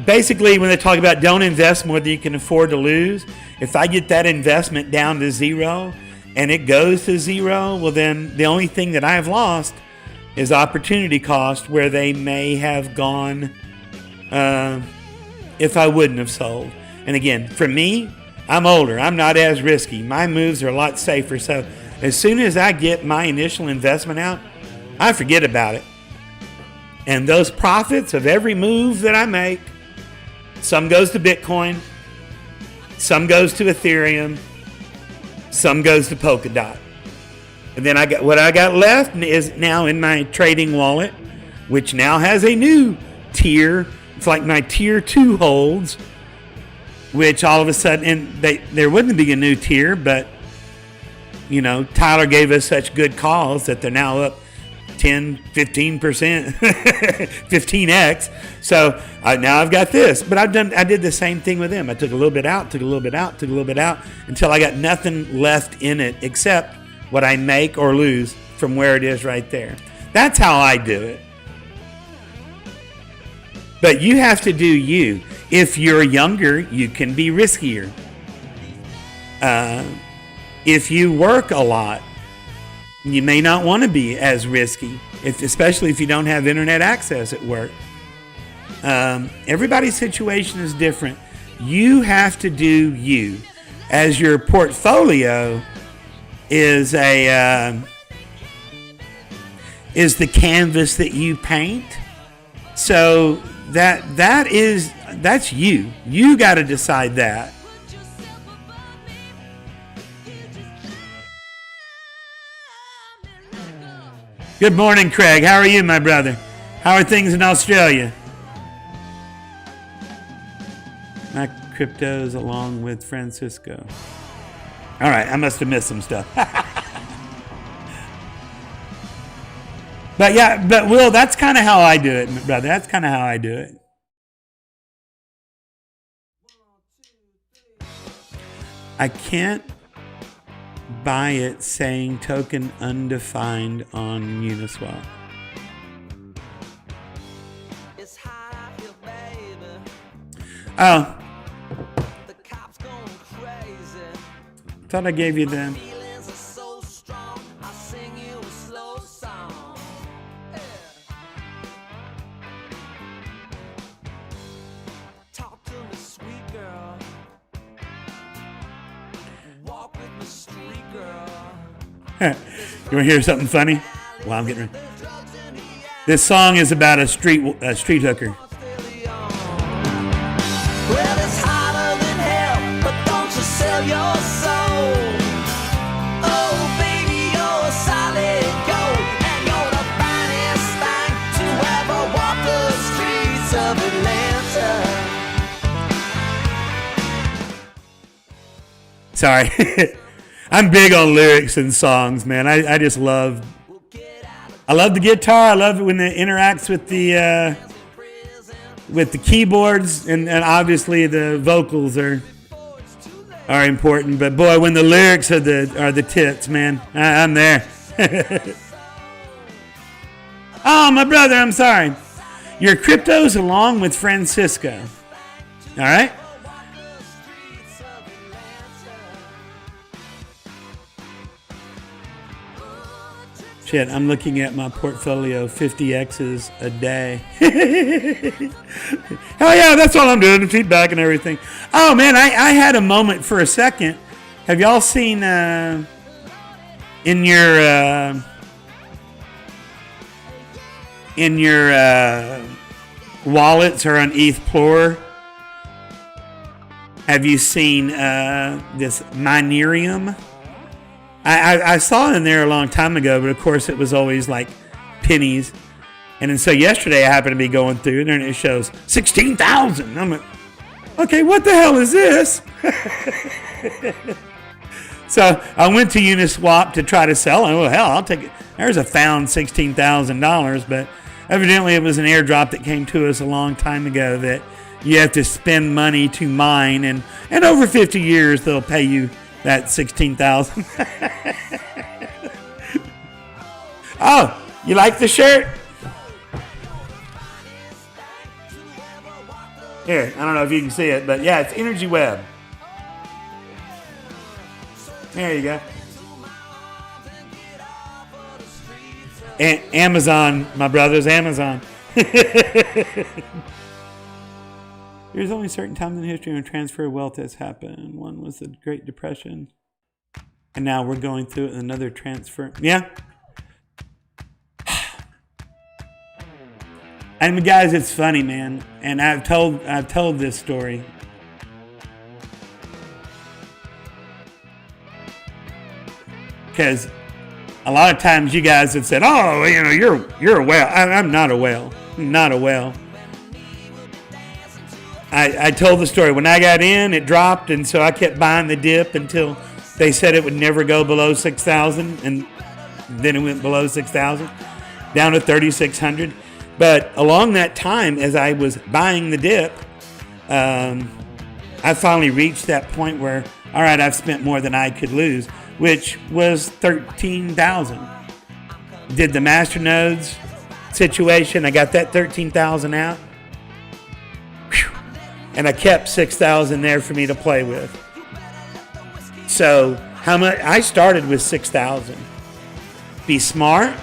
Speaker 2: basically when they talk about don't invest more than you can afford to lose, if I get that investment down to zero and it goes to zero, well then the only thing that I've lost is opportunity cost, where they may have gone if I wouldn't have sold. And again, for me, I'm older. I'm not as risky. My moves are a lot safer. So as soon as I get my initial investment out, I forget about it. And those profits of every move that I make, some goes to Bitcoin, some goes to Ethereum, some goes to Polkadot. And then I got what I got left is now in my trading wallet, which now has a new tier. It's like my tier 2 holds, which all of a sudden, and there wouldn't be a new tier, but you know, Tyler gave us such good calls that they're now up 10, 15%, 15x. So now I've got this, but I did the same thing with them. I took a little bit out, took a little bit out, took a little bit out until I got nothing left in it except what I make or lose from where it is right there. That's how I do it. But you have to do you. If you're younger, you can be riskier. If you work a lot, you may not want to be as risky, especially if you don't have internet access at work. Everybody's situation is different. You have to do you. As your portfolio is the canvas that you paint. So that's you. You got to decide that. Good morning, Craig. How are you, my brother? How are things in Australia? My cryptos along with Francisco. All right, I must have missed some stuff. But Will, that's kind of how I do it, brother. That's kind of how I do it. I can't buy it saying token undefined on Uniswap. Oh. thought I gave you the.
Speaker 1: Feelings are so strong, I'll sing you a slow song. Yeah. Talk to me, sweet girl. Walk with me, street girl.
Speaker 2: You want to hear something funny? Well, I'm getting ready. This song is about a street hooker.
Speaker 1: Well, it's hotter than hell, but don't you sell your soul. Oh, baby, you're a solid gold, and you're the finest thing to ever walk the streets of Atlanta.
Speaker 2: Sorry. I'm big on lyrics and songs, man. I just love. I love the guitar. I love it when it interacts with the keyboards, and obviously the vocals are important. But boy, when the lyrics are the tits, man, I'm there. Oh, my brother, I'm sorry. Your cryptos along with Francisco. All right. Shit, I'm looking at my portfolio, 50Xs a day. Hell yeah, that's all I'm doing, the feedback and everything. Oh man, I had a moment for a second. Have y'all seen in your wallets or on ETH have you seen this Minerium? I saw it in there a long time ago, but of course it was always like pennies. And then so yesterday I happened to be going through and it shows 16,000. I'm like, okay, what the hell is this? So I went to Uniswap to try to sell it. Well, hell, I'll take it. There's a found $16,000, but evidently it was an airdrop that came to us a long time ago that you have to spend money to mine, and over 50 years they'll pay you that 16,000. Oh, you like the shirt? Here, I don't know if you can see it, but yeah, it's Energy Web. There you go. Amazon, my brother's Amazon. There's only certain times in history when transfer of wealth has happened. One was the Great Depression. And now we're going through another transfer. Yeah. And guys, it's funny, man. And I've told this story. Because a lot of times you guys have said, "Oh, you know, you're a whale." I'm not a whale. I'm not a whale. I told the story. When I got in, it dropped, and so I kept buying the dip until they said it would never go below 6,000, and then it went below 6,000, down to 3,600. But along that time, as I was buying the dip, I finally reached that point where, all right, I've spent more than I could lose, which was 13,000. Did the masternodes situation. I got that 13,000 out. And I kept 6,000 there for me to play with. So how much? I started with 6,000. Be smart.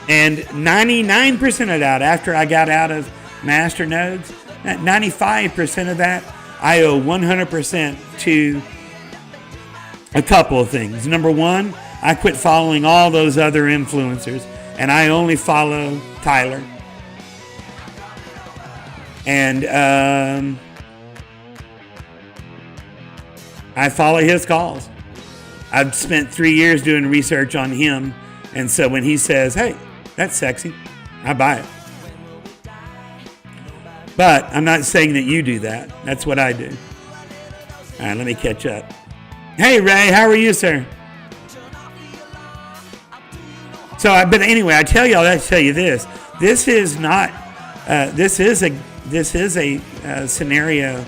Speaker 2: And 99% of that, after I got out of master nodes, 95% of that, I owe 100% to a couple of things. Number one, I quit following all those other influencers, and I only follow Tyler. And I follow his calls. I've spent 3 years doing research on him, and so when he says, "Hey, that's sexy," I buy it. But I'm not saying that you do that. That's what I do. All right, let me catch up. Hey, Ray, how are you, sir? So, but anyway, I tell y'all that to tell you this. This is not. This is a scenario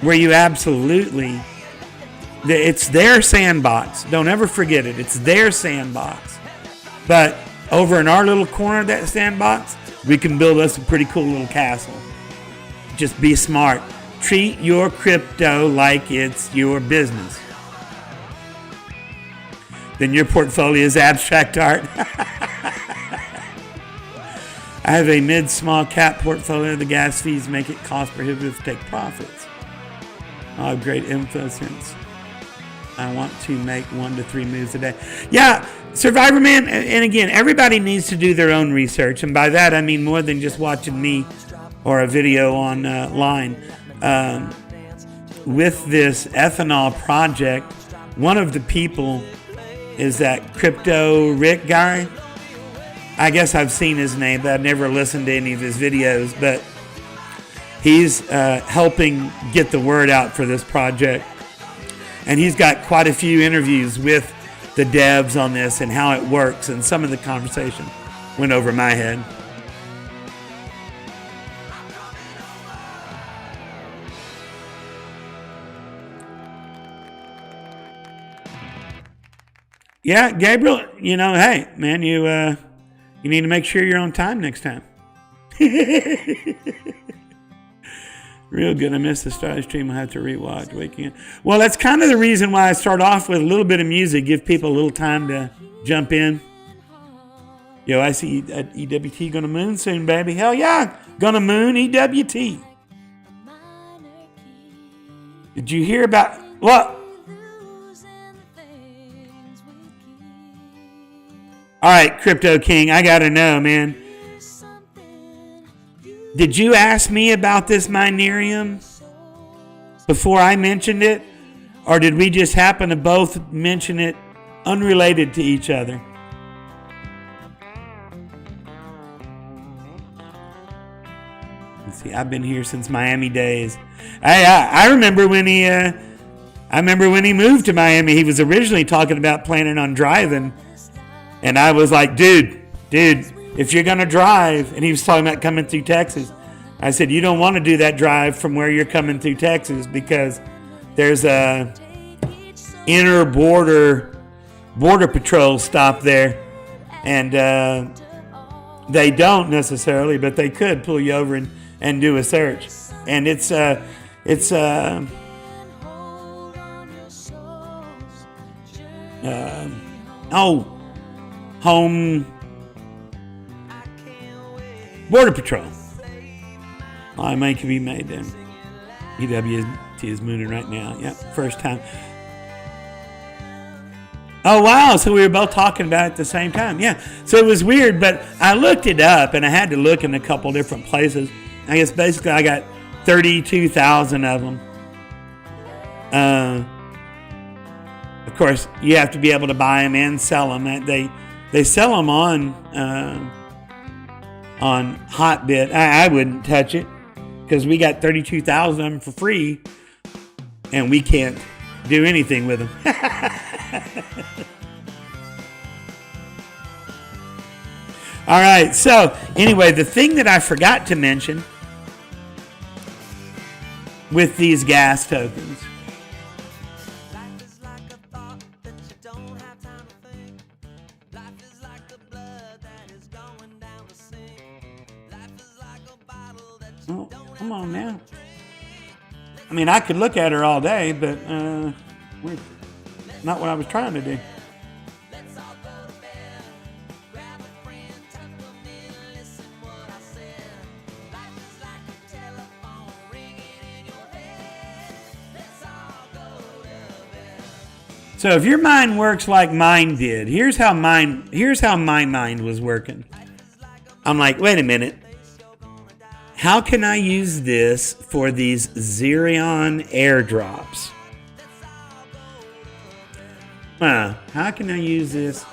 Speaker 2: where you absolutely. It's their sandbox. Don't ever forget it. It's their sandbox. But over in our little corner of that sandbox, we can build us a pretty cool little castle. Just be smart. Treat your crypto like it's your business. Then your portfolio is abstract art. I have a mid-small cap portfolio. The gas fees make it cost prohibitive to take profits. I have great info since I want to make 1 to 3 moves a day. Yeah, Survivor Man, and again, everybody needs to do their own research. And by that, I mean more than just watching me or a video online. With this ethanol project, one of the people is that Crypto Rick guy. I guess I've seen his name, but I've never listened to any of his videos. But he's helping get the word out for this project. And he's got quite a few interviews with the devs on this and how it works. And some of the conversation went over my head. Yeah, Gabriel, you know, hey, man, you need to make sure you're on time next time. Real good. I missed the start of the stream. I'll have to rewatch. Waking up. Well, that's kind of the reason why I start off with a little bit of music, give people a little time to jump in. Yo, I see EWT gonna moon soon, baby. Hell yeah, gonna moon EWT. Did you hear about what? All right, Crypto King, I gotta know, man. Did you ask me about this Minerium before I mentioned it? Or did we just happen to both mention it unrelated to each other? Let's see, I've been here since Miami days. I remember when he moved to Miami. He was originally talking about planning on driving. And I was like, dude, if you're going to drive, and he was talking about coming through Texas. I said, you don't want to do that drive from where you're coming through Texas because there's a inner border patrol stop there. And they don't necessarily, but they could pull you over and do a search. And it's home border patrol. I might be made then. EWT is mooning right now. Yep, first time. Oh wow, so we were both talking about it at the same time. Yeah, so it was weird, but I looked it up and I had to look in a couple different places. I guess basically I got 32,000 of them. Of course, you have to be able to buy them and sell them. They sell them on Hotbit. I wouldn't touch it because we got 32,000 of them for free, and we can't do anything with them. All right. So anyway, the thing that I forgot to mention with these gas tokens. Oh, come on now. I mean, I could look at her all day, but not what I was trying to do. So if your mind works like mine did, here's how my mind was working. I'm like, wait a minute. How can I use this for these Xerion airdrops? How can I use this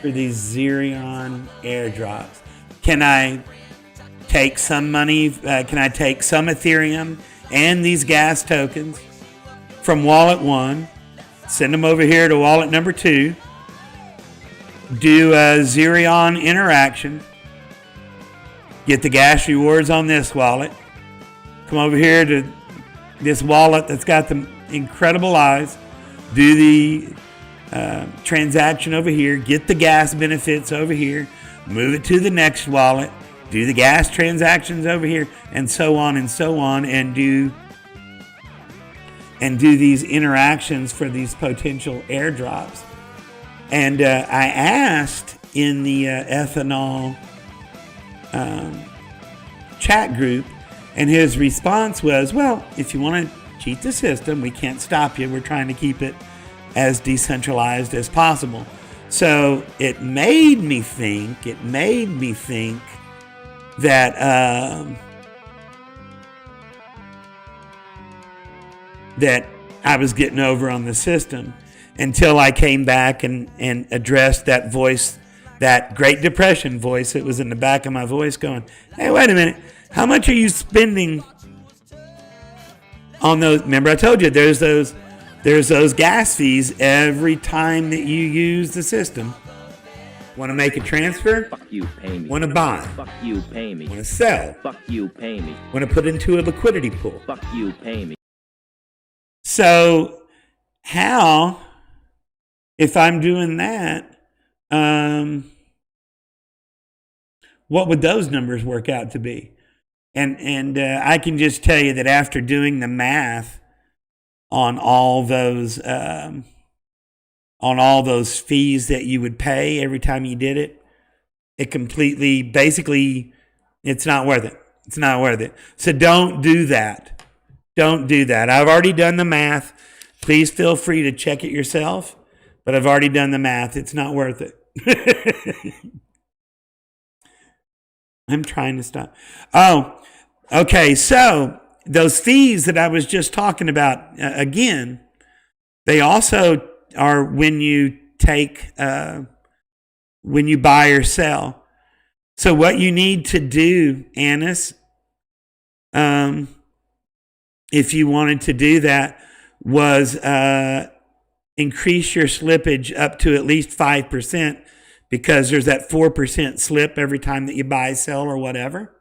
Speaker 2: for these Xerion airdrops? Can I take some money? Can I take some Ethereum and these gas tokens from wallet 1, send them over here to wallet number 2, do a Xerion interaction, get the gas rewards on this wallet, come over here to this wallet that's got the incredible eyes, do the transaction over here, get the gas benefits over here, move it to the next wallet, do the gas transactions over here, and so on, and do these interactions for these potential airdrops. And I asked in the ethanol chat group, and his response was, well, if you want to cheat the system, we can't stop you. We're trying to keep it as decentralized as possible. So it made me think that that I was getting over on the system until I came back and addressed that voice, that Great Depression voice that was in the back of my voice going, hey, wait a minute. How much are you spending on those? Remember I told you there's those gas fees every time that you use the system. Want to make a transfer?
Speaker 3: Fuck you, pay me.
Speaker 2: Want to buy?
Speaker 3: Fuck you, pay me.
Speaker 2: Want to sell?
Speaker 3: Fuck you, pay me.
Speaker 2: Want to put into a liquidity pool?
Speaker 3: Fuck you, pay me.
Speaker 2: So how, if I'm doing that, what would those numbers work out to be? And I can just tell you that after doing the math on all those fees that you would pay every time you did it, it completely, basically, it's not worth it. It's not worth it. So don't do that. Don't do that. I've already done the math. Please feel free to check it yourself, but I've already done the math. It's not worth it. I'm trying to stop. Oh, okay. So those fees that I was just talking about, again, they also are when you buy or sell. So what you need to do, Annis, if you wanted to do that, was increase your slippage up to at least 5%, because there's that 4% slip every time that you buy, sell, or whatever.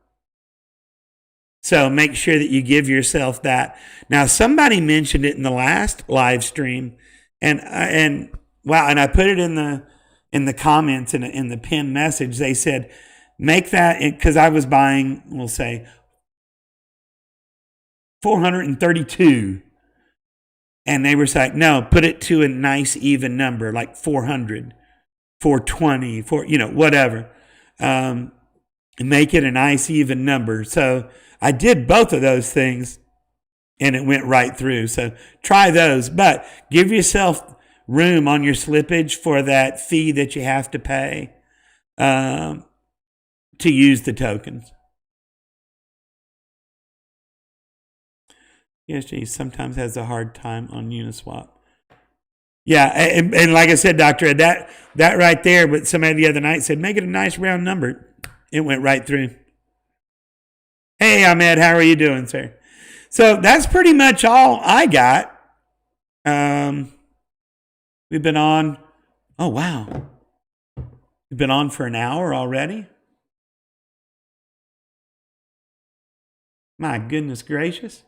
Speaker 2: So make sure that you give yourself that. Now, somebody mentioned it in the last live stream, and I put it in the comments in the pinned message. They said, make that, because I was buying, we'll say, 432. And they were like, no, put it to a nice even number, like 400, 420, whatever. Make it a nice even number. So I did both of those things, and it went right through. So try those, but give yourself room on your slippage for that fee that you have to pay to use the tokens. ESG sometimes has a hard time on Uniswap. Yeah, and like I said, Dr. Ed, that right there, but somebody the other night said, make it a nice round number. It went right through. Hey, Ahmed, how are you doing, sir? So that's pretty much all I got. We've been on, oh, wow. We've been on for an hour already. My goodness gracious.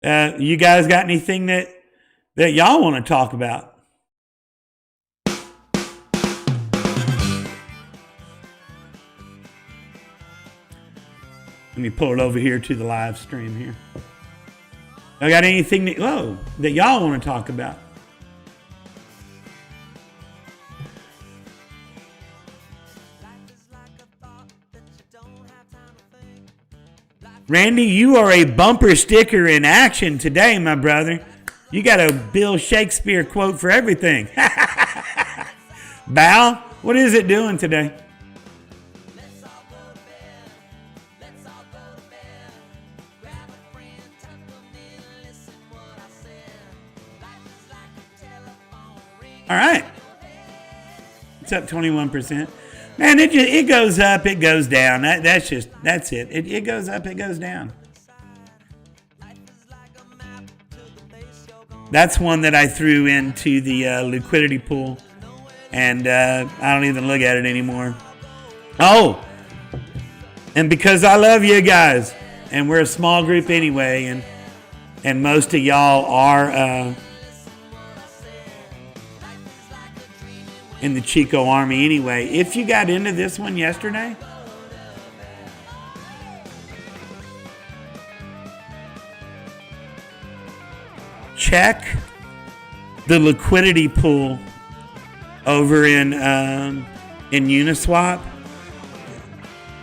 Speaker 2: You guys got anything that y'all want to talk about? Let me pull it over here to the live stream here. Y'all got anything that y'all want to talk about? Randy, you are a bumper sticker in action today, my brother. You got a Bill Shakespeare quote for everything. Bal, what is it doing today? All right. It's up 21%. Man, it goes up, it goes down. That's it. It goes up, it goes down. That's one that I threw into the liquidity pool, and I don't even look at it anymore. Oh, and because I love you guys, and we're a small group anyway, and most of y'all are in the Chico Army anyway. If you got into this one yesterday, check the liquidity pool over in Uniswap.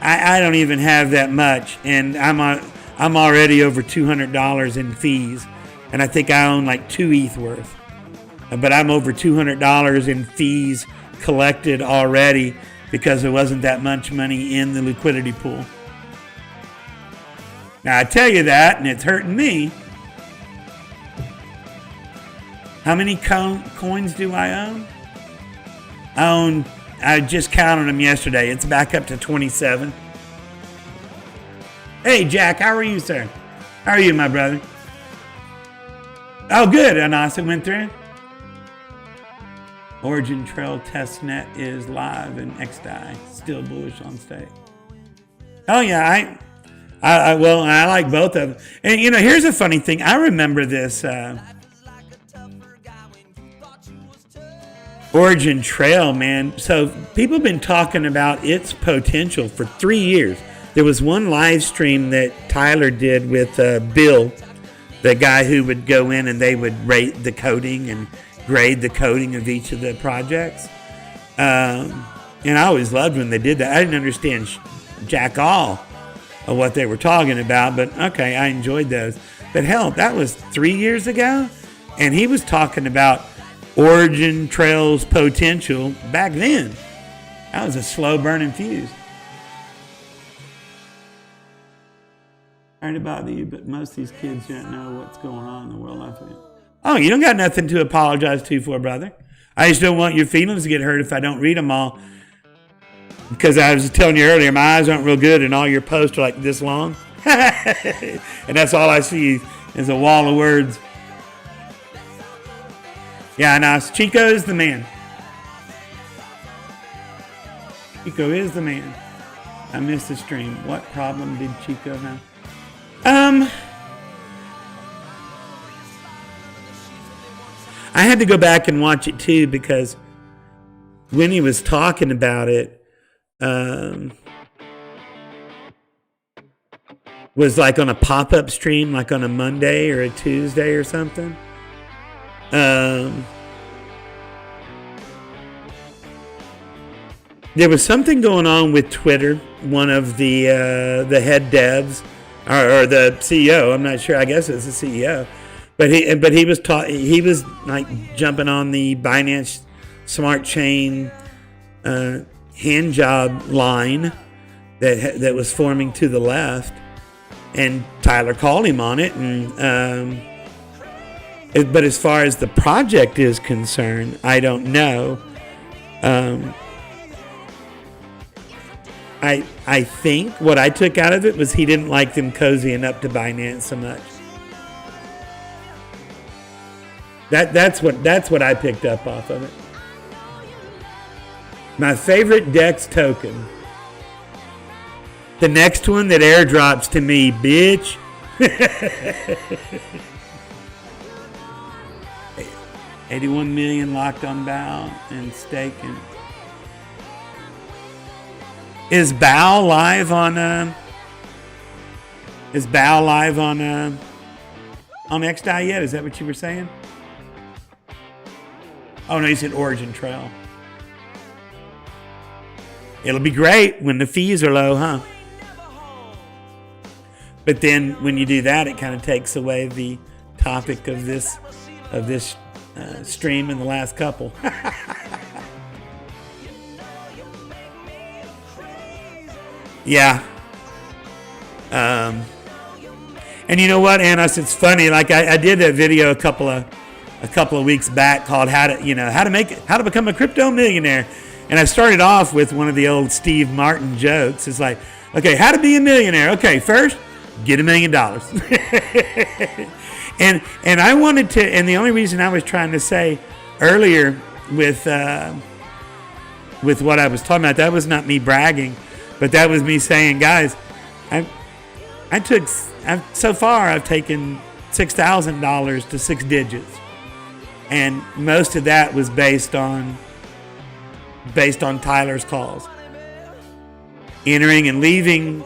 Speaker 2: I don't even have that much, and I'm already over $200 in fees, and I think I own like 2 ETH worth. But I'm over $200 in fees collected already because there wasn't that much money in the liquidity pool. Now I tell you that, and it's hurting me. How many coins do I own? I just counted them yesterday. It's back up to 27. Hey, Jack, how are you, sir? How are you, my brother? Oh, good. Anasa went through. Origin Trail testnet is live and XDAI. Still bullish on stake. Oh, yeah. I like both of them. And, here's a funny thing. I remember this Origin Trail, man. So people have been talking about its potential for 3 years. There was one live stream that Tyler did with Bill, the guy who would go in and they would rate the coding and grade the coding of each of the projects. And I always loved when they did that. I didn't understand jack all of what they were talking about, but okay, I enjoyed those. But hell, that was 3 years ago, and he was talking about Origin Trail's potential back then. That was a slow burning fuse. Sorry to bother you, but most of these kids don't know what's going on in the world. Oh, you don't got nothing to apologize to for, brother. I just don't want your feelings to get hurt if I don't read them all. Because I was telling you earlier, my eyes aren't real good and all your posts are like this long. And that's all I see is a wall of words. Yeah, nice. Chico is the man. Chico is the man. I missed the stream. What problem did Chico have? I had to go back and watch it too because when he was talking about it, was like on a pop-up stream, like on a Monday or a Tuesday or something. There was something going on with Twitter. One of the head devs or the CEO, I'm not sure. I guess it's the CEO, but he was like jumping on the Binance Smart Chain hand job line that was forming to the left, and Tyler called him on it. And but as far as the project is concerned, I don't know. I think what I took out of it was he didn't like them cozying up to Binance so much. That's what I picked up off of it. My favorite DEX token. The next one that airdrops to me, bitch. 81 million locked on BAO and staking. Is BAO live on XDAI yet? Is that what you were saying? Oh no, you said Origin Trail. It'll be great when the fees are low, huh? But then when you do that, it kind of takes away the topic of this stream in the last couple. Yeah. And you know what, Anos? It's funny. Like I did a video a couple of weeks back called how to become a crypto millionaire. And I started off with one of the old Steve Martin jokes. It's like, okay, how to be a millionaire. Okay, first, get $1 million. and I wanted to, and the only reason I was trying to say earlier with what I was talking about, that was not me bragging, but that was me saying, guys, I've taken $6,000 to 6 digits, and most of that was based on Tyler's calls, entering and leaving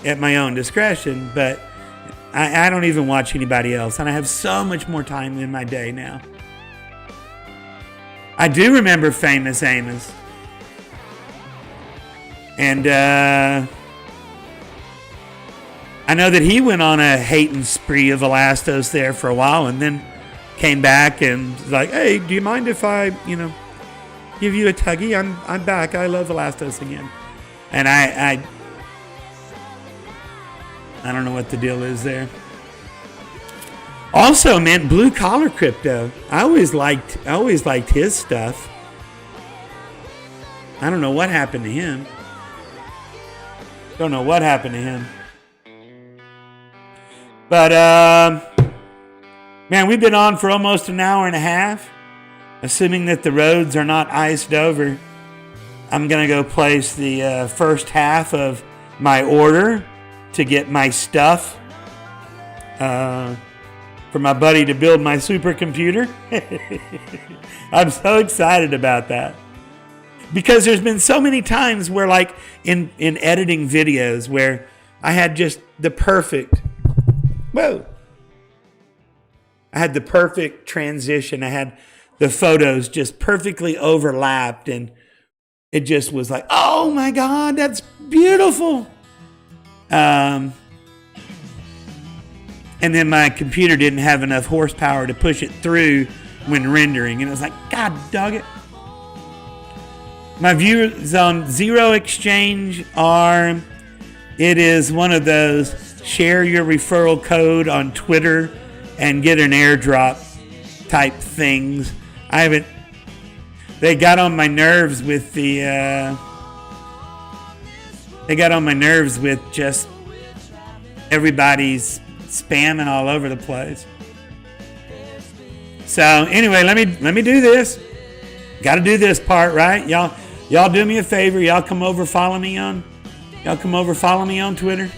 Speaker 2: at my own discretion. But I don't even watch anybody else, and I have so much more time in my day now. I do remember Famous Amos. And I know that he went on a hating spree of Elastos there for a while and then came back and was like, hey, do you mind if I, give you a tuggy? I'm back. I love Elastos again. And I don't know what the deal is there. Also, man, blue collar crypto. I always liked his stuff. I don't know what happened to him. Don't know what happened to him. But man, we've been on for almost an hour and a half. Assuming that the roads are not iced over, I'm gonna go place the first half of my order to get my stuff for my buddy to build my supercomputer. I'm so excited about that. Because there's been so many times where, like, in editing videos where I had just the perfect, I had the perfect transition. I had the photos just perfectly overlapped and it just was like, oh my God, that's beautiful. And then my computer didn't have enough horsepower to push it through when rendering. And it was like, God dog it. My views on Zero Exchange are, it is one of those share your referral code on Twitter and get an airdrop type things. They got on my nerves with just everybody's spamming all over the place. So anyway, let me do this. Got to do this part, right? Y'all do me a favor. Y'all come over, follow me on Twitter.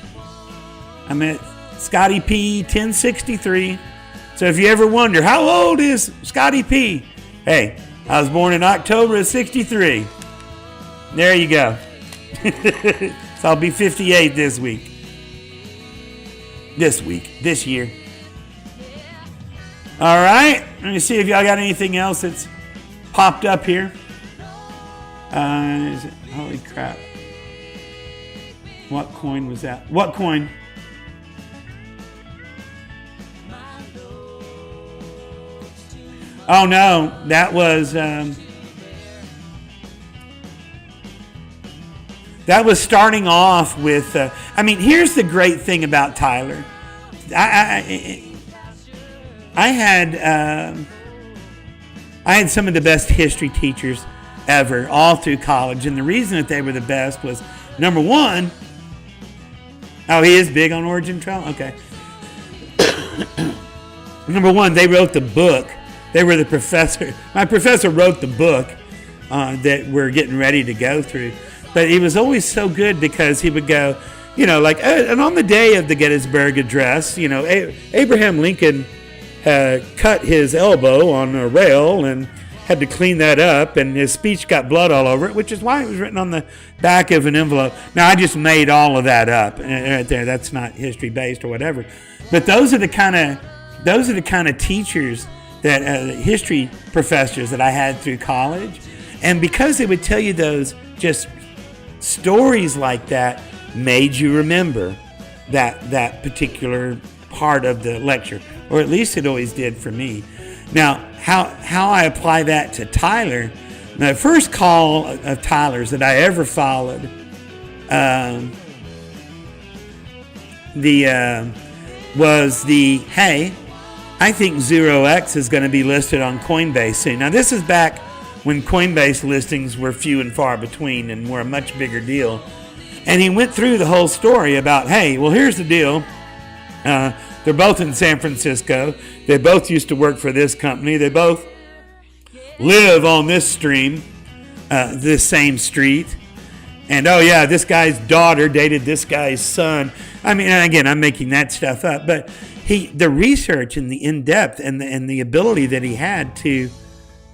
Speaker 2: I'm at Scotty P 1063. So if you ever wonder, how old is Scotty P? Hey, I was born in October of 63. There you go. So I'll be 58 this year. All right. Let me see if y'all got anything else that's popped up here. Holy crap. What coin was that? What coin? Oh no, that was starting off with. Here's the great thing about Tyler. I had some of the best history teachers ever, all through college, and the reason that they were the best was, number one. Oh, he is big on Origin Trail. Okay. Number one, they wrote the book. They were the professor. My professor wrote the book that we're getting ready to go through. But he was always so good because he would go, and on the day of the Gettysburg Address, Abraham Lincoln cut his elbow on a rail and had to clean that up, and his speech got blood all over it, which is why it was written on the back of an envelope. Now, I just made all of that up right there. That's not history-based or whatever. But those are the kind of teachers that history professors that I had through college. And because they would tell you those just stories like that made you remember that particular part of the lecture, or at least it always did for me. Now, how I apply that to Tyler, the first call of Tyler's that I ever followed, was hey, I think 0x is going to be listed on Coinbase soon. Now, this is back when Coinbase listings were few and far between and were a much bigger deal. And he went through the whole story about, hey, well, here's the deal. They're both in San Francisco. They both used to work for this company. They both live on this stream, this same street. And, oh, yeah, this guy's daughter dated this guy's son. And again, I'm making that stuff up. But the research and the in-depth and the ability that he had to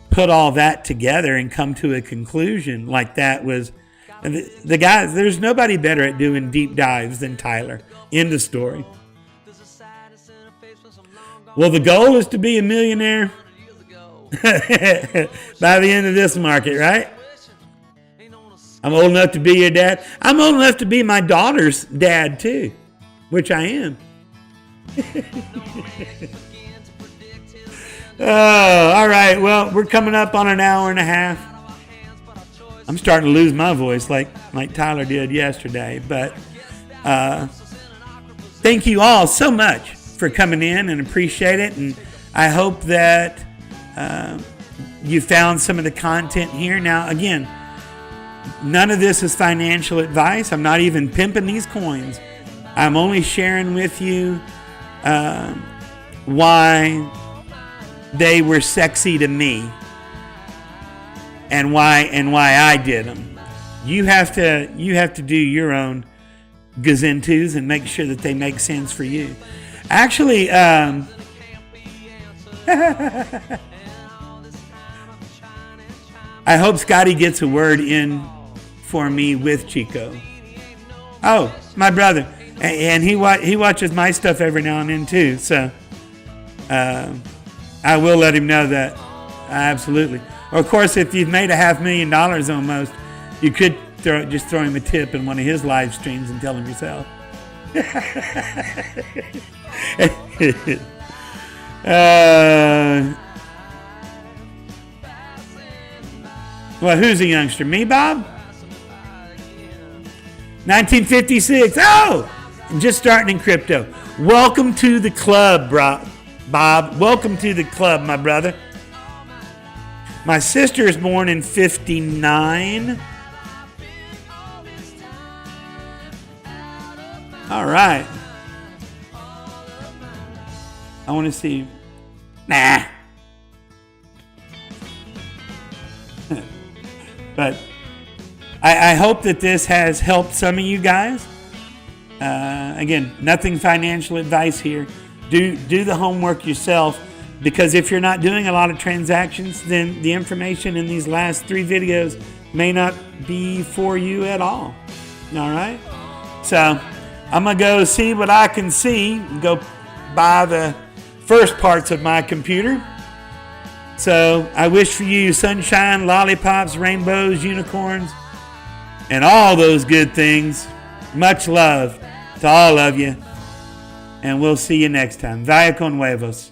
Speaker 2: put all that together and come to a conclusion like that was the guy. There's nobody better at doing deep dives than Tyler. End of story. Well, the goal is to be a millionaire. By the end of this market, right? I'm old enough to be your dad. I'm old enough to be my daughter's dad too, which I am. Oh, all right. Well, we're coming up on an hour and a half. I'm starting to lose my voice like Tyler did yesterday. But thank you all so much for coming in and appreciate it. And I hope that you found some of the content here. Now, again, none of this is financial advice. I'm not even pimping these coins. I'm only sharing with you why they were sexy to me and why I did them. You have to do your own gazintos and make sure that they make sense for you. Actually, I hope Scotty gets a word in for me with Chico. Oh, my brother. And he watches my stuff every now and then too. So I will let him know that. Absolutely. Of course, if you've made $500,000 almost, you could just throw him a tip in one of his live streams and tell him yourself. Well, who's a youngster? Me, Bob? 1956. Oh! Just starting in crypto. Welcome to the club, Bob. Welcome to the club, my brother. My sister is born in 59. All right. I want to see. Nah. But I hope that this has helped some of you guys. Again, nothing financial advice here. Do the homework yourself, because if you're not doing a lot of transactions, then the information in these last 3 videos may not be for you at all. All right? So I'm going to go see what I can see, go buy the first parts of my computer. So I wish for you sunshine, lollipops, rainbows, unicorns, and all those good things. Much love to all of you. And we'll see you next time. Vaya con huevos.